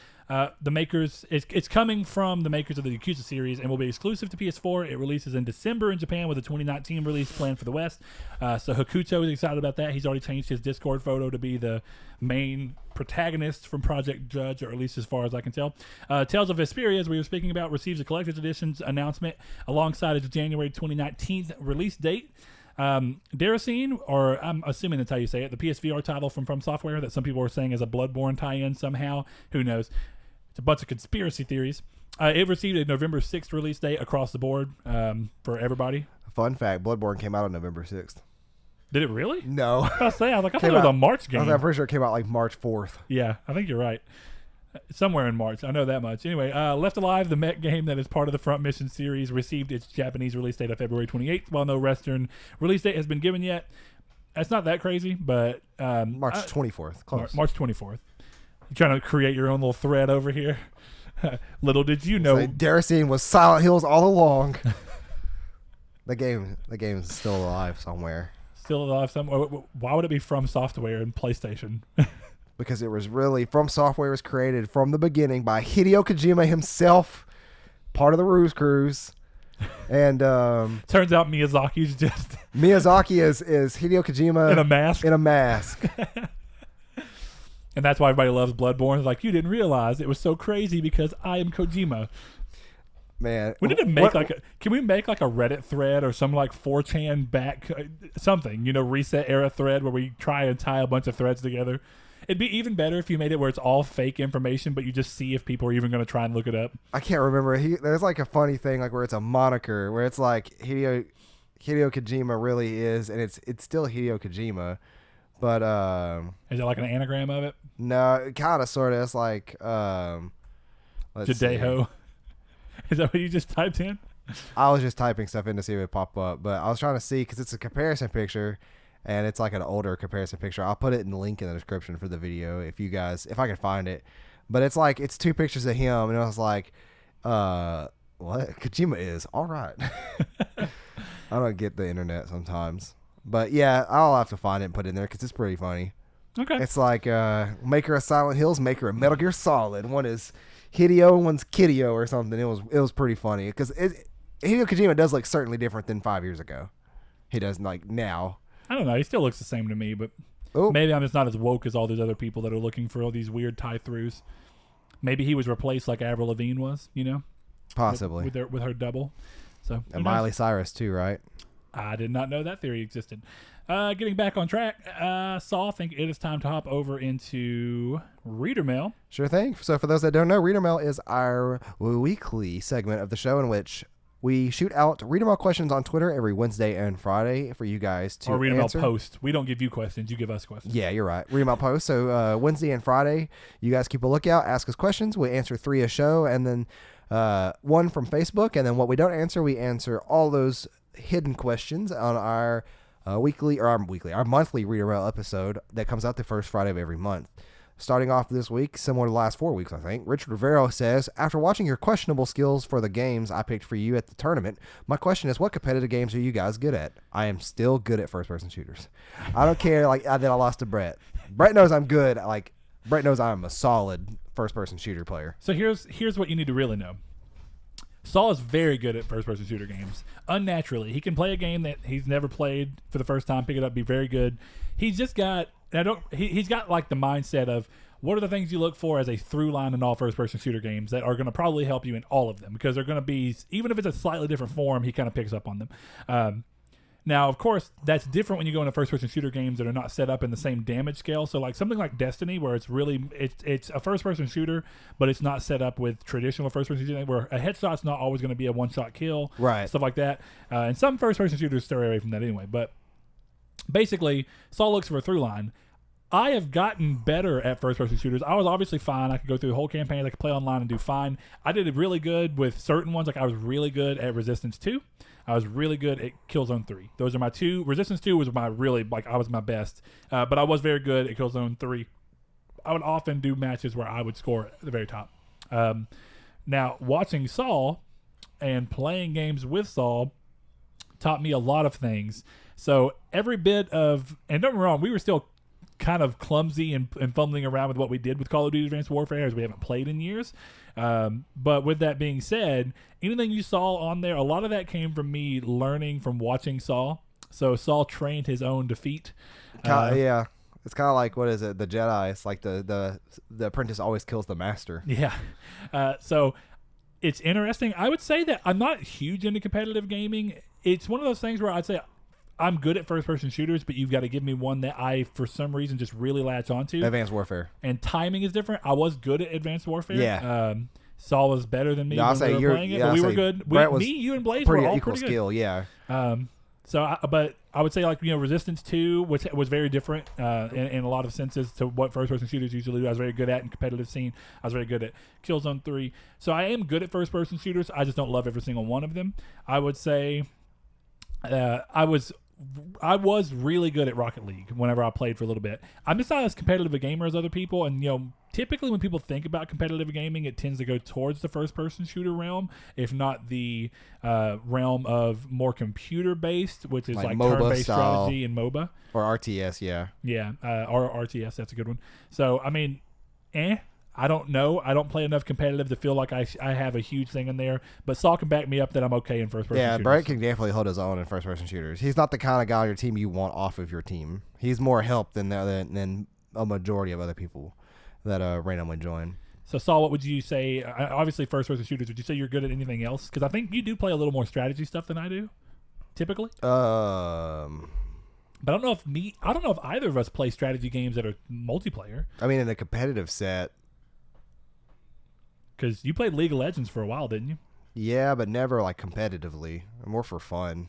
the makers. It's coming from the makers of the Yakuza series and will be exclusive to PS4. It releases in December in Japan with a 2019 release planned for the West. So Hakuto is excited about that. He's already changed his Discord photo to be the main protagonist from Project Judge, or at least as far as I can tell. Tales of Vesperia, as we were speaking about, receives a collector's editions announcement alongside its January 2019 release date. Deracine, or I'm assuming that's how you say it, the PSVR title from Software that some people are saying is a Bloodborne tie-in somehow. Who knows? It's a bunch of conspiracy theories. It received a November 6th release date across the board for everybody.
Fun fact, Bloodborne came out on November 6th.
Did it really?
No.
I was like, I thought it was a March game.
I'm pretty sure it came out like March 4th.
Yeah, I think you're right. Somewhere in March. I know that much. Anyway, Left Alive, the mech game that is part of the Front Mission series, received its Japanese release date of February 28th, while no Western release date has been given yet. That's not that crazy, but...
March 24th. Close.
March 24th. You're trying to create your own little thread over here. Little did you know...
Deracine was Silent Hills all along. The game is still alive somewhere.
Still alive somewhere? Why would it be From Software and PlayStation?
Because it was really, From Software was created from the beginning by Hideo Kojima himself, part of the Ruse Crews. And
turns out Miyazaki's just
Miyazaki is Hideo Kojima
in a mask. And that's why everybody loves Bloodborne. It's like, you didn't realize it was so crazy because I am Kojima.
Man,
we need to make can we make like a Reddit thread or some like 4chan back something, reset era thread where we try and tie a bunch of threads together. It'd be even better if you made it where it's all fake information, but you just see if people are even going to try and look it up.
I can't remember. There's like a funny thing, like where it's a moniker, where it's like Hideo Kojima really is, and it's still Hideo Kojima, but
is it like an anagram of it?
No, kind of, sort of. It's like
Jadeho. Is that what you just typed in?
I was just typing stuff in to see if it would pop up, but I was trying to see because it's a comparison picture. And it's like an older comparison picture. I'll put it in the link in the description for the video if I can find it. But it's like, it's two pictures of him, and I was like, what? Kojima is. All right. I don't get the internet sometimes. But yeah, I'll have to find it and put it in there because it's pretty funny.
Okay.
It's like maker of Silent Hills, maker of Metal Gear Solid. One is Hideo and one's Kideo or something. It was pretty funny because Hideo Kojima does look certainly different than 5 years ago. He does like now. I
don't know. He still looks the same to me, but maybe I'm just not as woke as all these other people that are looking for all these weird tie-throughs. Maybe he was replaced like Avril Lavigne was,
Possibly.
With her double. So
and Miley Cyrus too, right?
I did not know that theory existed. Getting back on track, Saul, I think it is time to hop over into Reader Mail.
Sure thing. So for those that don't know, Reader Mail is our weekly segment of the show in which we shoot out Reader Mail questions on Twitter every Wednesday and Friday for you guys to answer.
Or Reader Mail post. We don't give you questions. You give us questions.
Yeah, you're right. Reader Mail post. So Wednesday and Friday, you guys keep a lookout. Ask us questions. We answer 3 a show. And then 1 from Facebook. And then what we don't answer, we answer all those hidden questions on our our monthly Reader Mail episode that comes out the first Friday of every month. Starting off this week, similar to the last 4 weeks, I think, Richard Rivero says, after watching your questionable skills for the games I picked for you at the tournament, my question is, what competitive games are you guys good at? I am still good at first-person shooters. I don't care that I lost to Brett. Brett knows I'm good. Brett knows I'm a solid first-person shooter player.
So here's what you need to really know. Saul is very good at first-person shooter games. Unnaturally. He can play a game that he's never played for the first time, pick it up, be very good. He's just got... he's got like the mindset of what are the things you look for as a through line in all first-person shooter games that are going to probably help you in all of them? Because they're going to be, even if it's a slightly different form, he kind of picks up on them. Now, of course, that's different when you go into first-person shooter games that are not set up in the same damage scale. So, like something like Destiny, where it's a first-person shooter, but it's not set up with traditional first-person shooting, where a headshot's not always going to be a one-shot kill,
right?
Stuff like that. And some first-person shooters stray away from that anyway. But basically, Saul looks for a through line. I have gotten better at first-person shooters. I was obviously fine. I could go through the whole campaign. I could play online and do fine. I did it really good with certain ones. Like I was really good at Resistance 2. I was really good at Killzone 3. Those are my two. Resistance 2 was I was my best. But I was very good at Killzone 3. I would often do matches where I would score at the very top. Now, watching Saul and playing games with Saul taught me a lot of things. So every bit of, and don't get me wrong, we were still kind of clumsy and fumbling around with what we did with Call of Duty Advanced Warfare, as we haven't played in years. But with that being said, anything you saw on there, a lot of that came from me learning from watching Saul. So Saul trained his own defeat.
Yeah. It's kind of like, what is it? The Jedi. It's like the apprentice always kills the master.
Yeah. So it's interesting. I would say that I'm not huge into competitive gaming. It's one of those things where I'd say I'm good at first-person shooters, but you've got to give me one that I, for some reason, just really latch onto.
Advanced Warfare.
And timing is different. I was good at Advanced Warfare.
Yeah.
Saul was better than me when we were playing it, but we were good. You and Blaze were all
equal
pretty
skill,
good.
yeah.
But I would say, like, Resistance 2, which was very different in a lot of senses to what first-person shooters usually do. I was very good at in competitive scene. I was very good at Killzone 3. So I am good at first-person shooters. I just don't love every single one of them. I would say I was really good at Rocket League whenever I played for a little bit. I'm just not as competitive a gamer as other people, and typically when people think about competitive gaming, it tends to go towards the first-person shooter realm, if not the realm of more computer-based, which is like turn-based strategy and MOBA.
Or RTS, yeah.
Yeah, or RTS, that's a good one. So, I mean, I don't know. I don't play enough competitive to feel like I have a huge thing in there. But Saul can back me up that I'm okay in first-person shooters.
Yeah, Brett can definitely hold his own in first-person shooters. He's not the kind of guy on your team you want off of your team. He's more help than a majority of other people that randomly join.
So, Saul, what would you say? Obviously, first-person shooters. Would you say you're good at anything else? Because I think you do play a little more strategy stuff than I do, typically. But I don't know if either of us play strategy games that are multiplayer.
I mean, in a competitive set.
Because you played League of Legends for a while, didn't you?
Yeah, but never like competitively. More for fun.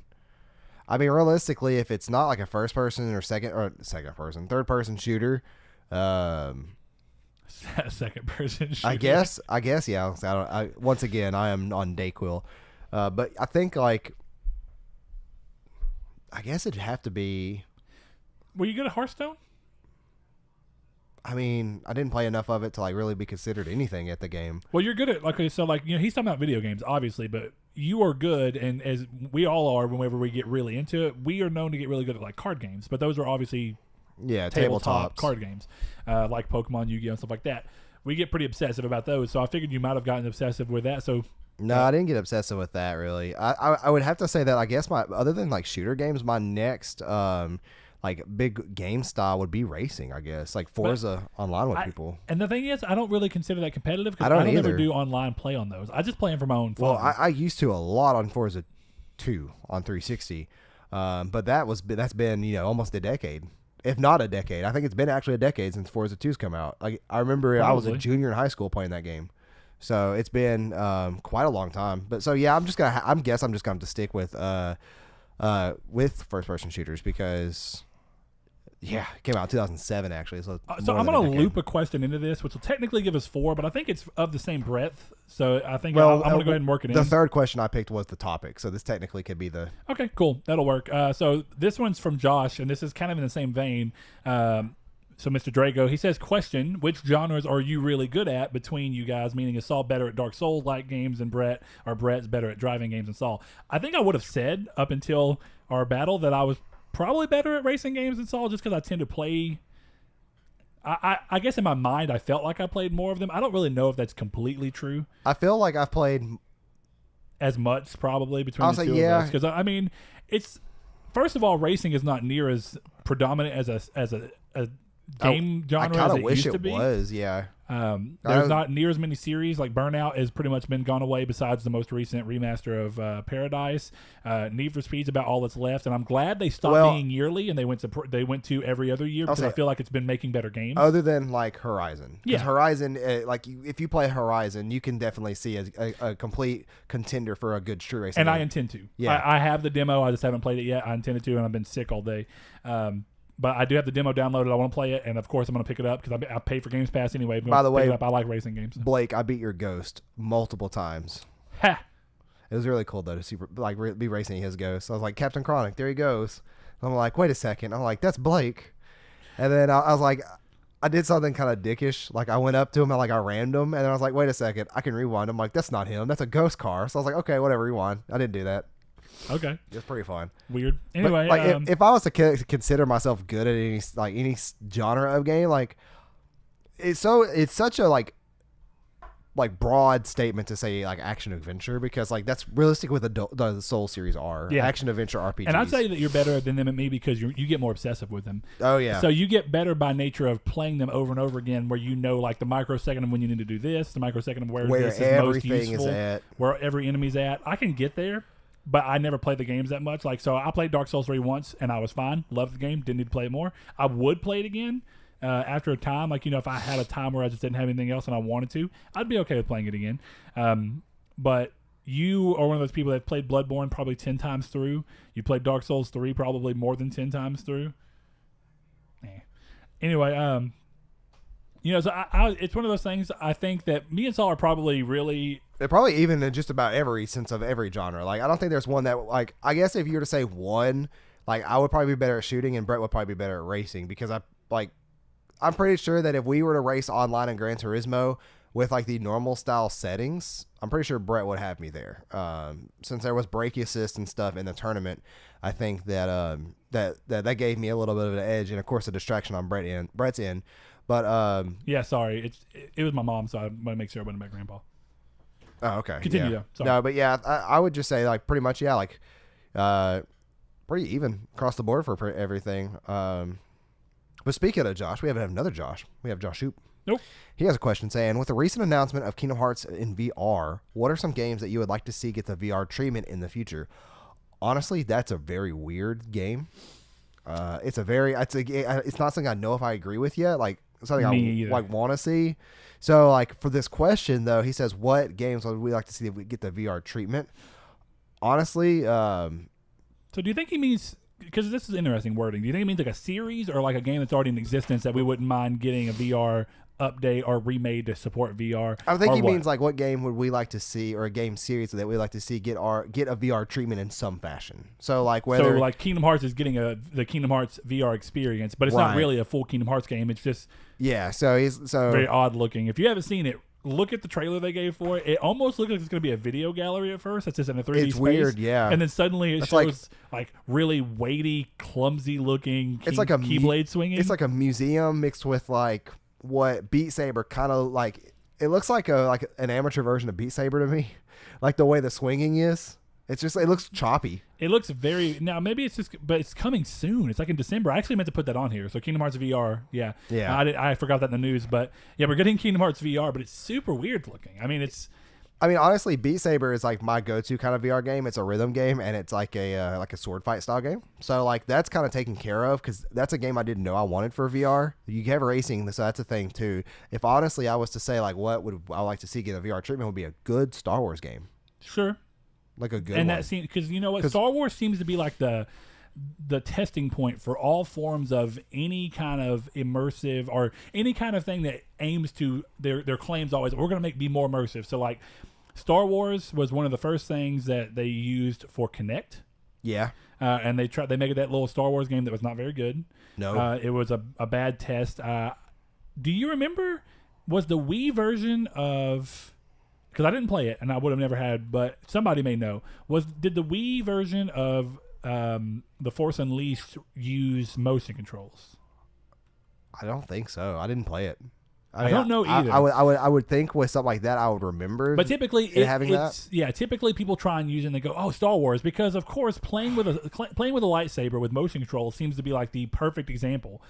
I mean, realistically, if it's not like a first person or third person shooter,
second person shooter.
I guess, yeah. Once again, I am on Dayquil, but I think I guess it'd have to be.
Were you good at Hearthstone?
I mean, I didn't play enough of it to really be considered anything at the game.
Well, you're good at he's talking about video games, obviously, but you are good, and as we all are, whenever we get really into it, we are known to get really good at card games. But those are obviously tabletop card games, like Pokemon, Yu-Gi-Oh, and stuff like that. We get pretty obsessive about those, so I figured you might have gotten obsessive with that. So
no, I didn't get obsessive with that really. I would have to say that I guess other than shooter games, my next big game style would be racing, I guess. Like Forza online with people. And
the thing is, I don't really consider that competitive because I don't ever do online play on those. I just play them for my own fun.
Well, I used to a lot on Forza 2 on 360, but that's been almost a decade, if not a decade. I think it's been actually a decade since Forza 2's come out. I remember Probably. I was a junior in high school playing that game, so it's been quite a long time. But so yeah, I'm just gonna have to stick with first person shooters because. Yeah, it came out in 2007, actually. So
I'm going to loop a question into this, which will technically give us 4, but I think it's of the same breadth. So I think I'm going to go ahead and work it in.
The third question I picked was the topic, so this technically could be the...
Okay, cool. That'll work. So this one's from Josh, and this is kind of in the same vein. So Mr. Drago, he says, question, which genres are you really good at between you guys, meaning is Saul better at Dark Souls-like games than Brett, or Brett's better at driving games than Saul? I think I would have said up until our battle that I was probably better at racing games than Saul, just because I tend to play. I guess in my mind I felt like I played more of them. I don't really know if that's completely true.
I feel like I've played
as much probably between the two of us. Because I mean, it's first of all, racing is not near as predominant as a game genre
I
as
kind
it
of wish
used
it
to be.
was. Yeah.
There's not near as many series. Like Burnout has pretty much been gone away besides the most recent remaster of Paradise. Need for Speed's about all that's left, and I'm glad they stopped being yearly and they went to every other year because I feel like it's been making better games.
Other than like Horizon.
Yeah.
Horizon, if you play Horizon, you can definitely see a complete contender for a good street racing
and
game.
I intend to.
Yeah.
I have the demo. I just haven't played it yet. I intended to, and I've been sick all day. But I do have the demo downloaded. I want to play it, and of course I'm going to pick it up because I pay for Games Pass anyway.
By the way,
pick it up. I like racing games.
Blake, I beat your Ghost multiple times.
Ha!
It was really cool though to see be racing his Ghost. I was like, Captain Chronic, there he goes. And I'm like, wait a second. I'm like, that's Blake. And then I was like, I did something kind of dickish. Like I went up to him and I rammed him, and then I was like, wait a second, I can rewind. I'm like, that's not him. That's a ghost car. So I was like, okay, whatever, rewind. I didn't do that.
Okay,
it's pretty fun.
Weird. Anyway,
but, if I was to consider myself good at any genre of game, it's such a broad statement to say action adventure, because that's realistic with the Soul series are action adventure RPGs.
And I'd say that you're better than them at me because you get more obsessive with them.
Oh yeah.
So you get better by nature of playing them over and over again, where the microsecond of when you need to do this, the microsecond of where this is most useful,
is at,
where every enemy's at. I can get there. But I never played the games that much. So I played Dark Souls 3 once, and I was fine. Loved the game. Didn't need to play it more. I would play it again after a time. If I had a time where I just didn't have anything else and I wanted to, I'd be okay with playing it again. But you are one of those people that played Bloodborne probably 10 times through. You played Dark Souls 3 probably more than 10 times through. Anyway, so it's one of those things. I think that me and Saul are probably really...
They're probably even in just about every sense of every genre. I don't think there's one that, I guess if you were to say one, I would probably be better at shooting and Brett would probably be better at racing, because I'm pretty sure that if we were to race online in Gran Turismo with the normal style settings, I'm pretty sure Brett would have me there. Since there was brake assist and stuff in the tournament, I think that that gave me a little bit of an edge, and of course a distraction on Brett's end. But
yeah, sorry, it was my mom, so I want to make sure I wasn't about Grandpa.
Oh, okay.
Continue, though. Sorry.
No, but yeah, I would just say pretty much, pretty even across the board for everything. But speaking of Josh, we have another Josh. We have Josh Hoop.
Nope.
He has a question saying, with the recent announcement of Kingdom Hearts in VR, what are some games that you would like to see get the VR treatment in the future? Honestly, that's a very weird game. It's not something I know if I agree with yet. Something I want to see. So for this question though, he says, what games would we like to see if we get the VR treatment? Honestly,
so do you think he means, because this is interesting wording, do you think he means a series or a game that's already in existence that we wouldn't mind getting a VR update or remade to support VR?
I think he means what game would we like to see, or a game series that we'd like to see get a VR treatment in some fashion. So whether
Kingdom Hearts is getting the Kingdom Hearts VR experience, but it's not really a full Kingdom Hearts game. It's just very odd looking. If you haven't seen it, look at the trailer they gave for it. It almost looks like it's going to be a video gallery at first. It's just in a 3D space.
It's weird, yeah.
And then suddenly it shows really weighty, clumsy looking keyblade swinging.
It's like a museum mixed with what Beat Saber kind of it looks like an amateur version of Beat Saber to me. The way the swinging is. It's just, it looks choppy.
It looks now maybe it's just, but it's coming soon. It's in December. I actually meant to put that on here. So Kingdom Hearts VR, yeah. I forgot that in the news, but yeah, we're getting Kingdom Hearts VR, but it's super weird looking.
Honestly, Beat Saber is my go-to kind of VR game. It's a rhythm game, and it's a sword fight style game. So that's kind of taken care of, because that's a game I didn't know I wanted for VR. You have racing, so that's a thing too. If honestly I was to say what would I like to see get a VR treatment, would be a good Star Wars game.
Sure.
A good
and
one.
that seems, because you know what, Star Wars seems to be the testing point for all forms of any kind of immersive or any kind of thing that aims to their claims always, we're going to be more immersive. So Star Wars was one of the first things that they used for Kinect.
Yeah.
And they made that little Star Wars game that was not very good.
No.
It was a bad test. Do you remember, was the Wii version of, because I didn't play it and I would have never had, but somebody may know, did the Wii version of The Force Unleashed use motion controls?
I don't think so. I didn't play it.
I don't know either.
I would think with something like that I would remember.
But typically, typically people try and use it and they go, "Oh, Star Wars," because of course playing with a lightsaber with motion control seems to be the perfect example.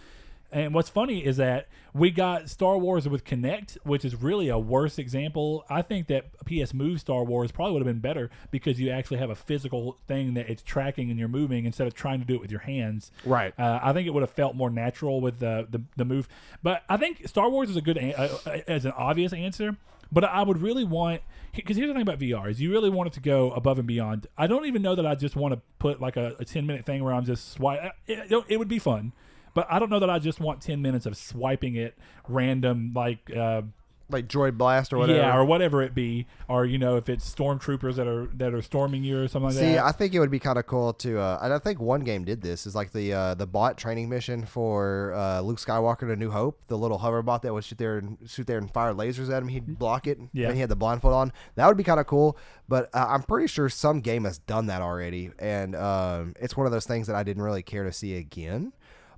And what's funny is that we got Star Wars with Kinect, which is really a worse example. I think that PS Move Star Wars probably would have been better because you actually have a physical thing that it's tracking and you're moving instead of trying to do it with your hands.
Right.
I think it would have felt more natural with the move. But I think Star Wars is a good as an obvious answer. But I would really want, because here's the thing about VR is you really want it to go above and beyond. I don't even know that I just want to put like a 10-minute thing where I'm just swipe. It would be fun. But I don't know that I just want 10 minutes of swiping it random, like
Droid Blast or whatever.
Yeah, or whatever it be, or if it's stormtroopers that are storming you or something like that.
See, I think it would be kind of cool to. And I think one game did this. Is like the bot training mission for Luke Skywalker to New Hope. The little hover bot that would shoot there and fire lasers at him. He'd block it.
Yeah.
And he had the blindfold on. That would be kind of cool. But I'm pretty sure some game has done that already, and it's one of those things that I didn't really care to see again.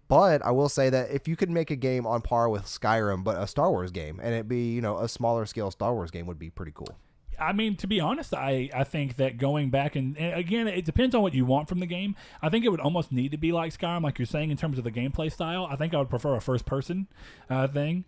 But I will say that if you could make a game on par with Skyrim, but a Star Wars game, and it be, a smaller scale Star Wars game would be pretty cool.
I mean, to be honest, I think that going back and again, it depends on what you want from the game. I think it would almost need to be like Skyrim, like you're saying, in terms of the gameplay style. I think I would prefer a first person thing,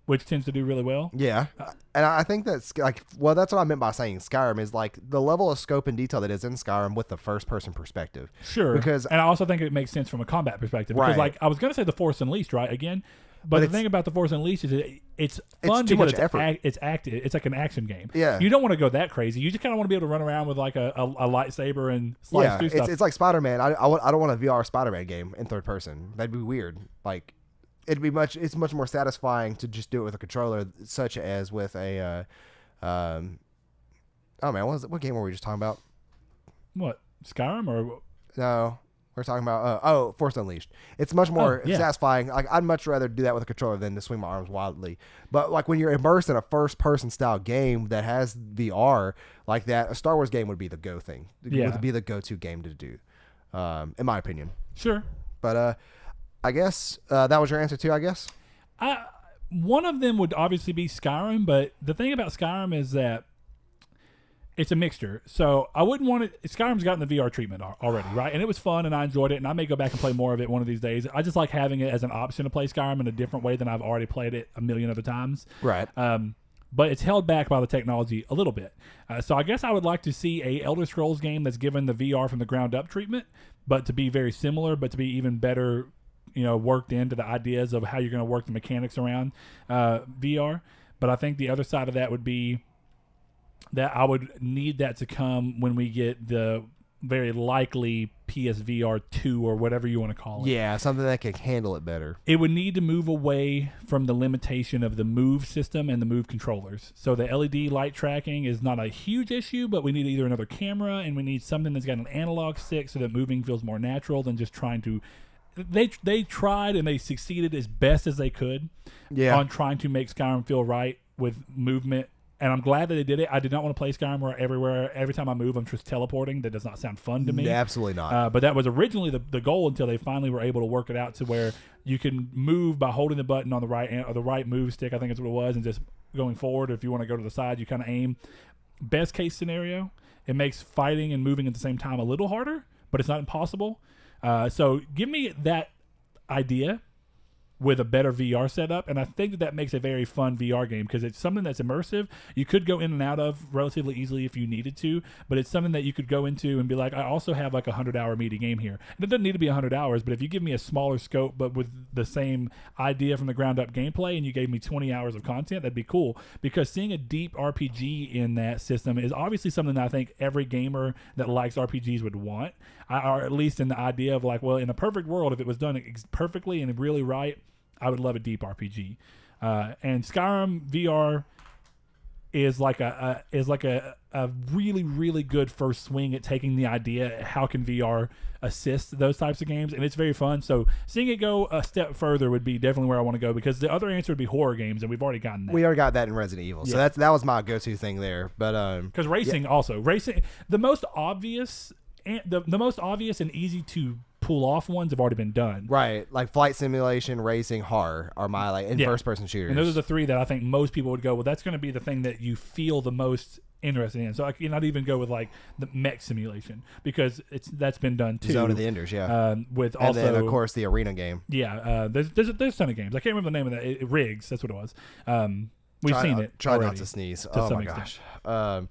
which tends to do really well.
Yeah. And I think that's that's what I meant by saying Skyrim is like the level of scope and detail that is in Skyrim with the first person perspective.
Sure. And I also think it makes sense from a combat perspective. Because
right.
I was going to say the Force Unleashed, right? Again. But the thing about the Force Unleashed is it's fun
too
because
much effort.
It's active. It's like an action game.
Yeah.
You don't want to go that crazy. You just kind of want to be able to run around with like a lightsaber and slice through stuff.
It's like Spider-Man. I don't want a VR Spider-Man game in third person. That'd be weird. Like, it's much more satisfying to just do it with a controller, such as with a oh man, what game were we just talking about?
What, Skyrim or
no? We're talking about Force Unleashed. It's much more satisfying. Like, I'd much rather do that with a controller than to swing my arms wildly. But like when you're immersed in a first-person style game that has VR like that, a Star Wars game would be the go thing. It would be the go-to game to do, in my opinion.
Sure.
But I guess that was your answer too. I guess.
One of them would obviously be Skyrim, but the thing about Skyrim is that it's a mixture. So I wouldn't want it. Skyrim's gotten the VR treatment already, right? And it was fun, and I enjoyed it, and I may go back and play more of it one of these days. I just like having it as an option to play Skyrim in a different way than I've already played it a million other times.
Right.
But it's held back by the technology a little bit. So I guess I would like to see a Elder Scrolls game that's given the VR from the ground up treatment, but to be very similar, but to be even better, worked into the ideas of how you're going to work the mechanics around VR. But I think the other side of that would be that I would need that to come when we get the very likely PSVR 2 or whatever you want to call it.
Yeah, something that can handle it better.
It would need to move away from the limitation of the Move system and the Move controllers. So the LED light tracking is not a huge issue, but we need either another camera and we need something that's got an analog stick so that moving feels more natural than just trying to... They tried and they succeeded as best as they could on trying to make Skyrim feel right with movement. And I'm glad that they did it. I did not want to play Skyrim where every time I move, I'm just teleporting. That does not sound fun to me.
Absolutely not.
But that was originally the goal until they finally were able to work it out to where you can move by holding the button on the right or the right move stick, I think is what it was, and just going forward. If you want to go to the side, you kind of aim. Best case scenario, it makes fighting and moving at the same time a little harder, but it's not impossible. So give me that idea with a better VR setup, and I think that makes a very fun VR game because it's something that's immersive. You could go in and out of relatively easily if you needed to, but it's something that you could go into and be like, I also have like 100-hour meaty game here. And it doesn't need to be 100 hours, but if you give me a smaller scope but with the same idea from the ground up gameplay and you gave me 20 hours of content, that'd be cool, because seeing a deep RPG in that system is obviously something that I think every gamer that likes RPGs would want, or at least in the idea of like, well, in a perfect world, if it was done perfectly and really right, I would love a deep RPG. And Skyrim VR is like a really, really good first swing at taking the idea, how can VR assist those types of games, and it's very fun. So seeing it go a step further would be definitely where I want to go, because the other answer would be horror games, and we've already gotten that.
We already got that in Resident Evil, so that was my go-to thing there. But
because racing, the most obvious and easy to pull off ones have already been done.
Right. Like flight simulation, racing, horror are my first person shooters.
And those are the three that I think most people would go, well, that's going to be the thing that you feel the most interested in. So I cannot even go with like the mech simulation because that's been done too.
Zone of the Enders, yeah.
With
and
also,
then of course the arena game.
Yeah, there's a ton of games. I can't remember the name of that. Riggs, that's what it was. We've seen it.
Try
already,
not to sneeze.
to
Oh
some
my
extent.
gosh.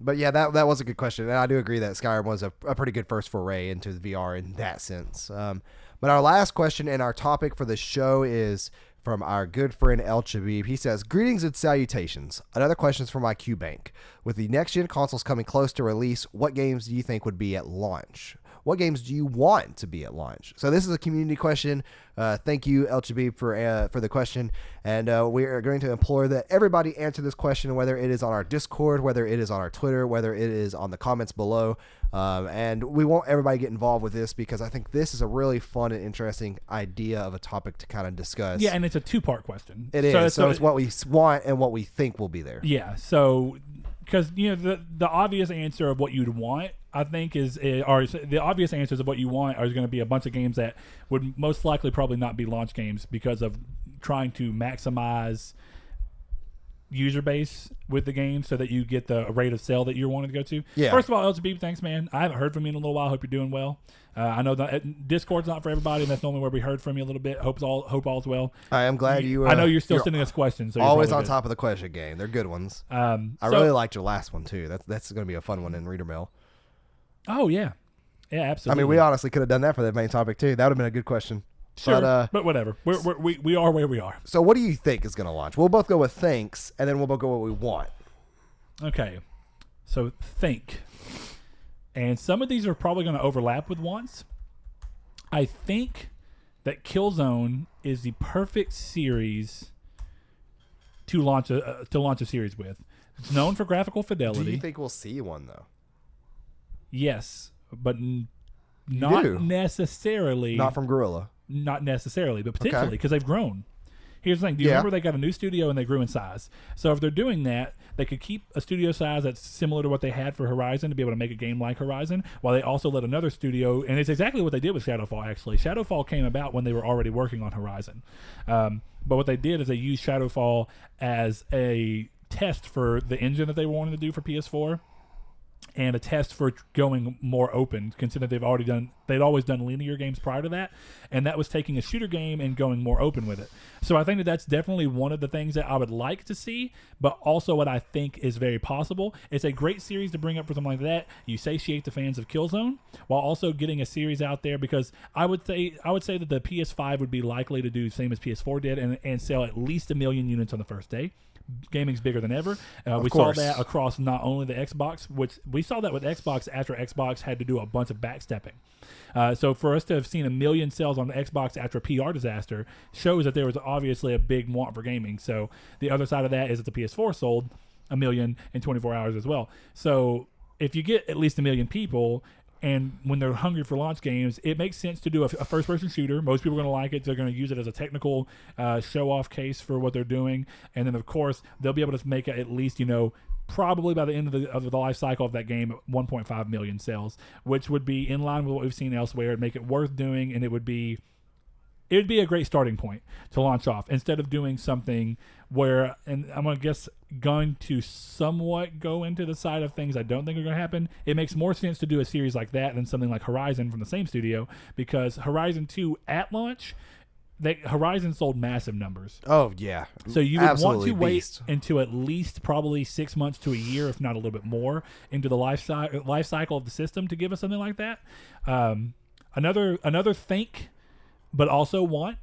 But yeah, that was a good question, and I do agree that Skyrim was a pretty good first foray into the VR in that sense. But our last question and our topic for the show is from our good friend El Chabib. He says, "Greetings and salutations. Another question is from my Q Bank. With the next gen consoles coming close to release, what games do you think would be at launch? What games do you want to be at launch?" So this is a community question. Thank you, El Chabib, for the question. And we are going to implore that everybody answer this question, whether it is on our Discord, whether it is on our Twitter, whether it is on the comments below. And we want everybody to get involved with this because I think this is a really fun and interesting idea of a topic to kind of discuss.
Yeah, and it's a two-part question.
It is. So it's what we want and what we think will be there.
Yeah, so because the obvious answer of what you'd want, I think, or the obvious answers of what you want are going to be a bunch of games that would most likely probably not be launch games because of trying to maximize user base with the game so that you get the rate of sale that you're wanting to go to.
Yeah.
First of all, LGB, thanks, man. I haven't heard from you in a little while. Hope you're doing well. I know that Discord's not for everybody, and that's normally where we heard from you a little bit. Hope all's well.
I am glad you.
I know you're still sending us questions. So
always on top of the question game. They're good ones. I
so,
really liked your last one too. That's going to be a fun one in Reader Mail.
Oh yeah, absolutely.
I mean, we honestly could have done that for the main topic too. That would have been a good question.
Sure, but whatever. We are where we are.
So what do you think is going to launch? We'll both go with thanks, and then we'll both go what we want.
Okay. So think. And some of these are probably going to overlap with wants. I think that Killzone is the perfect series to launch a series with. It's known for graphical fidelity.
Do you think we'll see one though?
Yes, but not necessarily.
Not from Guerrilla.
Not necessarily, but potentially because they've grown. Here's the thing. Do you remember they got a new studio and they grew in size? So if they're doing that, they could keep a studio size that's similar to what they had for Horizon to be able to make a game like Horizon, while they also let another studio, and it's exactly what they did with Shadowfall, actually. Shadowfall came about when they were already working on Horizon. But what they did is they used Shadowfall as a test for the engine that they wanted to do for PS4. And a test for going more open, considering they'd always done linear games prior to that, and that was taking a shooter game and going more open with it. So I think that that's definitely one of the things that I would like to see, but also what I think is very possible. It's a great series to bring up for something like that. You satiate the fans of Killzone while also getting a series out there, because I would say that the PS5 would be likely to do the same as PS4 did and sell at least 1 million units on the first day. Gaming's bigger than ever. We saw that across not only the Xbox, which we saw that with Xbox after Xbox had to do a bunch of backstepping. So for us to have seen 1 million sales on the Xbox after a PR disaster shows that there was obviously a big want for gaming. So the other side of that is that the PS4 sold 1 million in 24 hours as well. So if you get at least 1 million people, and when they're hungry for launch games, it makes sense to do a first-person shooter. Most people are going to like it. They're going to use it as a technical show-off case for what they're doing. And then, of course, they'll be able to make at least, probably by the end of the life cycle of that game, 1.5 million sales, which would be in line with what we've seen elsewhere and make it worth doing. And it would be a great starting point to launch off instead of doing something where, and I'm going to somewhat go into the side of things I don't think are going to happen. It makes more sense to do a series like that than something like Horizon from the same studio, because Horizon 2 at launch, Horizon sold massive numbers.
Oh, yeah.
So you would want to wait until at least probably 6 months to a year, if not a little bit more, into the life cycle of the system to give us something like that. Another think, but also want,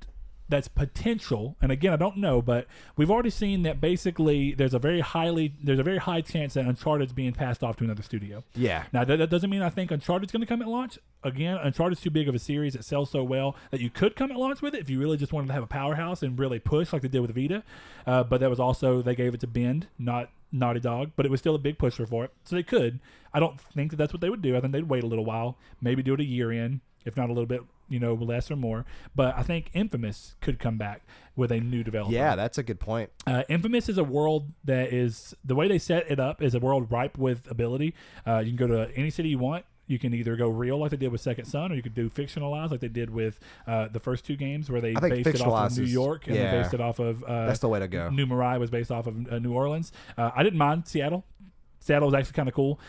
that's potential, and again I don't know, but we've already seen that basically there's a very high chance that Uncharted's being passed off to another studio.
Yeah.
Now that doesn't mean I think Uncharted's going to come at launch. Again, Uncharted's too big of a series. It sells so well that you could come at launch with it if you really just wanted to have a powerhouse and really push like they did with Vita. But that was also, they gave it to Bend, not Naughty Dog, but it was still a big pusher for it. So they could. I don't think that that's what they would do. I think they'd wait a little while, maybe do it a year in, if not a little bit, less or more. But I think Infamous could come back with a new developer.
Yeah, that's a good point.
Infamous is a world that is, the way they set it up is a world ripe with ability. You can go to any city you want. You can either go real like they did with Second Son, or you could do fictionalized like they did with the first two games, where they based it off of New York and they based it off of...
that's the way to go.
New Marais was based off of New Orleans. I didn't mind Seattle. Saddle is actually kind of cool.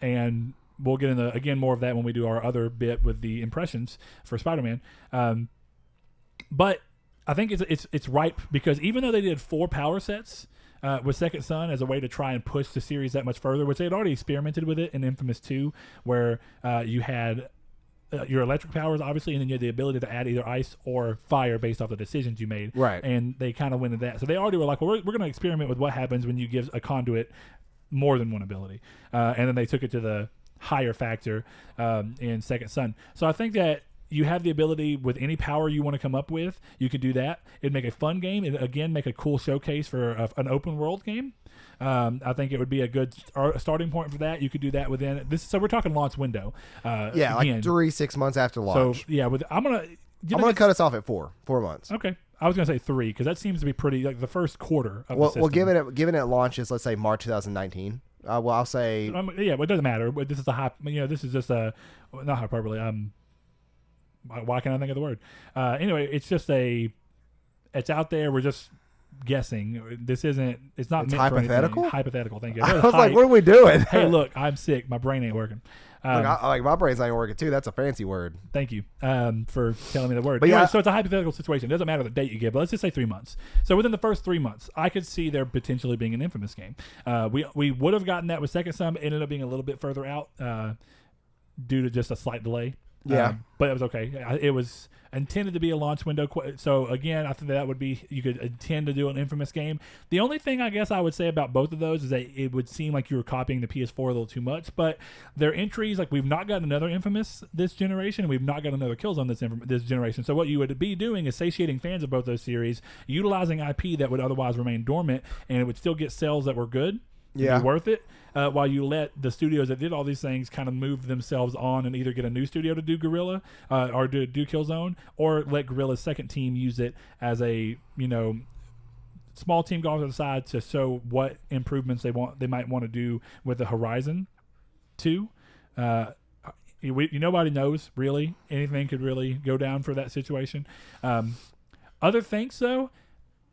And we'll get into, again, more of that when we do our other bit with the impressions for Spider-Man. But I think it's ripe because even though they did 4 power sets with Second Son as a way to try and push the series that much further, which they had already experimented with it in Infamous 2, where you had your electric powers, obviously, and then you had the ability to add either ice or fire based off the decisions you made.
Right.
And they kind of went into that. So they already were like, well, we're going to experiment with what happens when you give a conduit more than one ability. And then they took it to the higher factor in Second Son. So I think that you have the ability with any power you want to come up with, you could do that. It'd make a fun game. It'd, again, make a cool showcase for an open world game. I think it would be a good starting point for that. You could do that within this. So we're talking launch window.
Yeah,
again.
like 6 months after launch.
So yeah, I'm gonna
cut us off at 4 months.
Okay, I was gonna say 3 because that seems to be pretty like the first quarter of the system.
Well, given it launches, let's say March 2019. Well, I'll say
yeah, well, it doesn't matter. This is this is just a not hyperbole. Why can't I think of the word? Anyway, it's just it's out there. We're just guessing. It's not
it's
meant
hypothetical.
For hypothetical. Thank you.
I was like, what are we doing?
Hey, look, I'm sick. My brain ain't working.
Look, my brain's not even working too. That's a fancy word.
Thank you for telling me the word.
But
anyway,
yeah,
so it's a hypothetical situation. It doesn't matter the date you give, but let's just say 3 months. So within the first 3 months, I could see there potentially being an Infamous game. We would have gotten that with Second Son, but it ended up being a little bit further out due to just a slight delay.
Yeah.
But it was okay. It was intended to be a launch window. So again, I think that would be, you could intend to do an Infamous game. The only thing I guess I would say about both of those is that it would seem like you were copying the PS4 a little too much, but their entries, like we've not got another Infamous this generation, and we've not got another Killzone this generation. So what you would be doing is satiating fans of both those series, utilizing IP that would otherwise remain dormant, and it would still get sales that were good.
Yeah.
Be worth it, while you let the studios that did all these things kind of move themselves on and either get a new studio to do Guerrilla or do Killzone, or let Guerrilla's second team use it as a small team going to the side to show what improvements they might want to do with the Horizon 2. Nobody knows really. Anything could really go down for that situation. Other things though,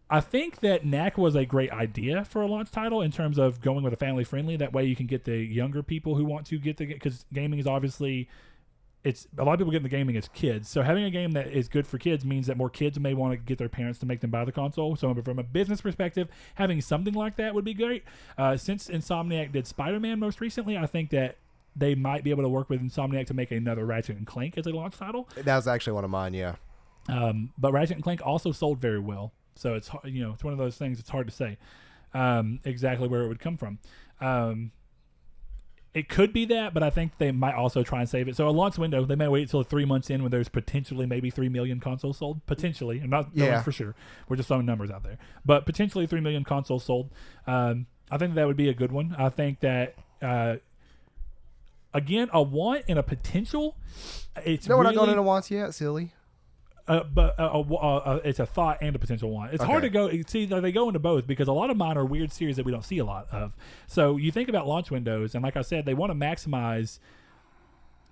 I think that NAC was a great idea for a launch title in terms of going with a family friendly. That way you can get the younger people who want to get because gaming is obviously, it's a lot of people get into gaming as kids. So having a game that is good for kids means that more kids may want to get their parents to make them buy the console. So from a business perspective, having something like that would be great. Since Insomniac did Spider-Man most recently, I think that they might be able to work with Insomniac to make another Ratchet and Clank as a launch title.
That was actually one of mine, yeah.
But Ratchet and Clank also sold very well. So it's it's one of those things. It's hard to say exactly where it would come from. It could be that, but I think they might also try and save it. So a launch window, they may wait until 3 months in when there's potentially maybe 3 million consoles sold. Potentially, I'm not knowing for sure. We're just throwing numbers out there, but potentially 3 million consoles sold. I think that would be a good one. I think that again, a want and a potential. It's
we're not going into wants yet, silly.
But it's a thought and a potential one. It's hard to go. See, they go into both because a lot of mine are weird series that we don't see a lot of. So you think about launch windows, and like I said, they want to maximize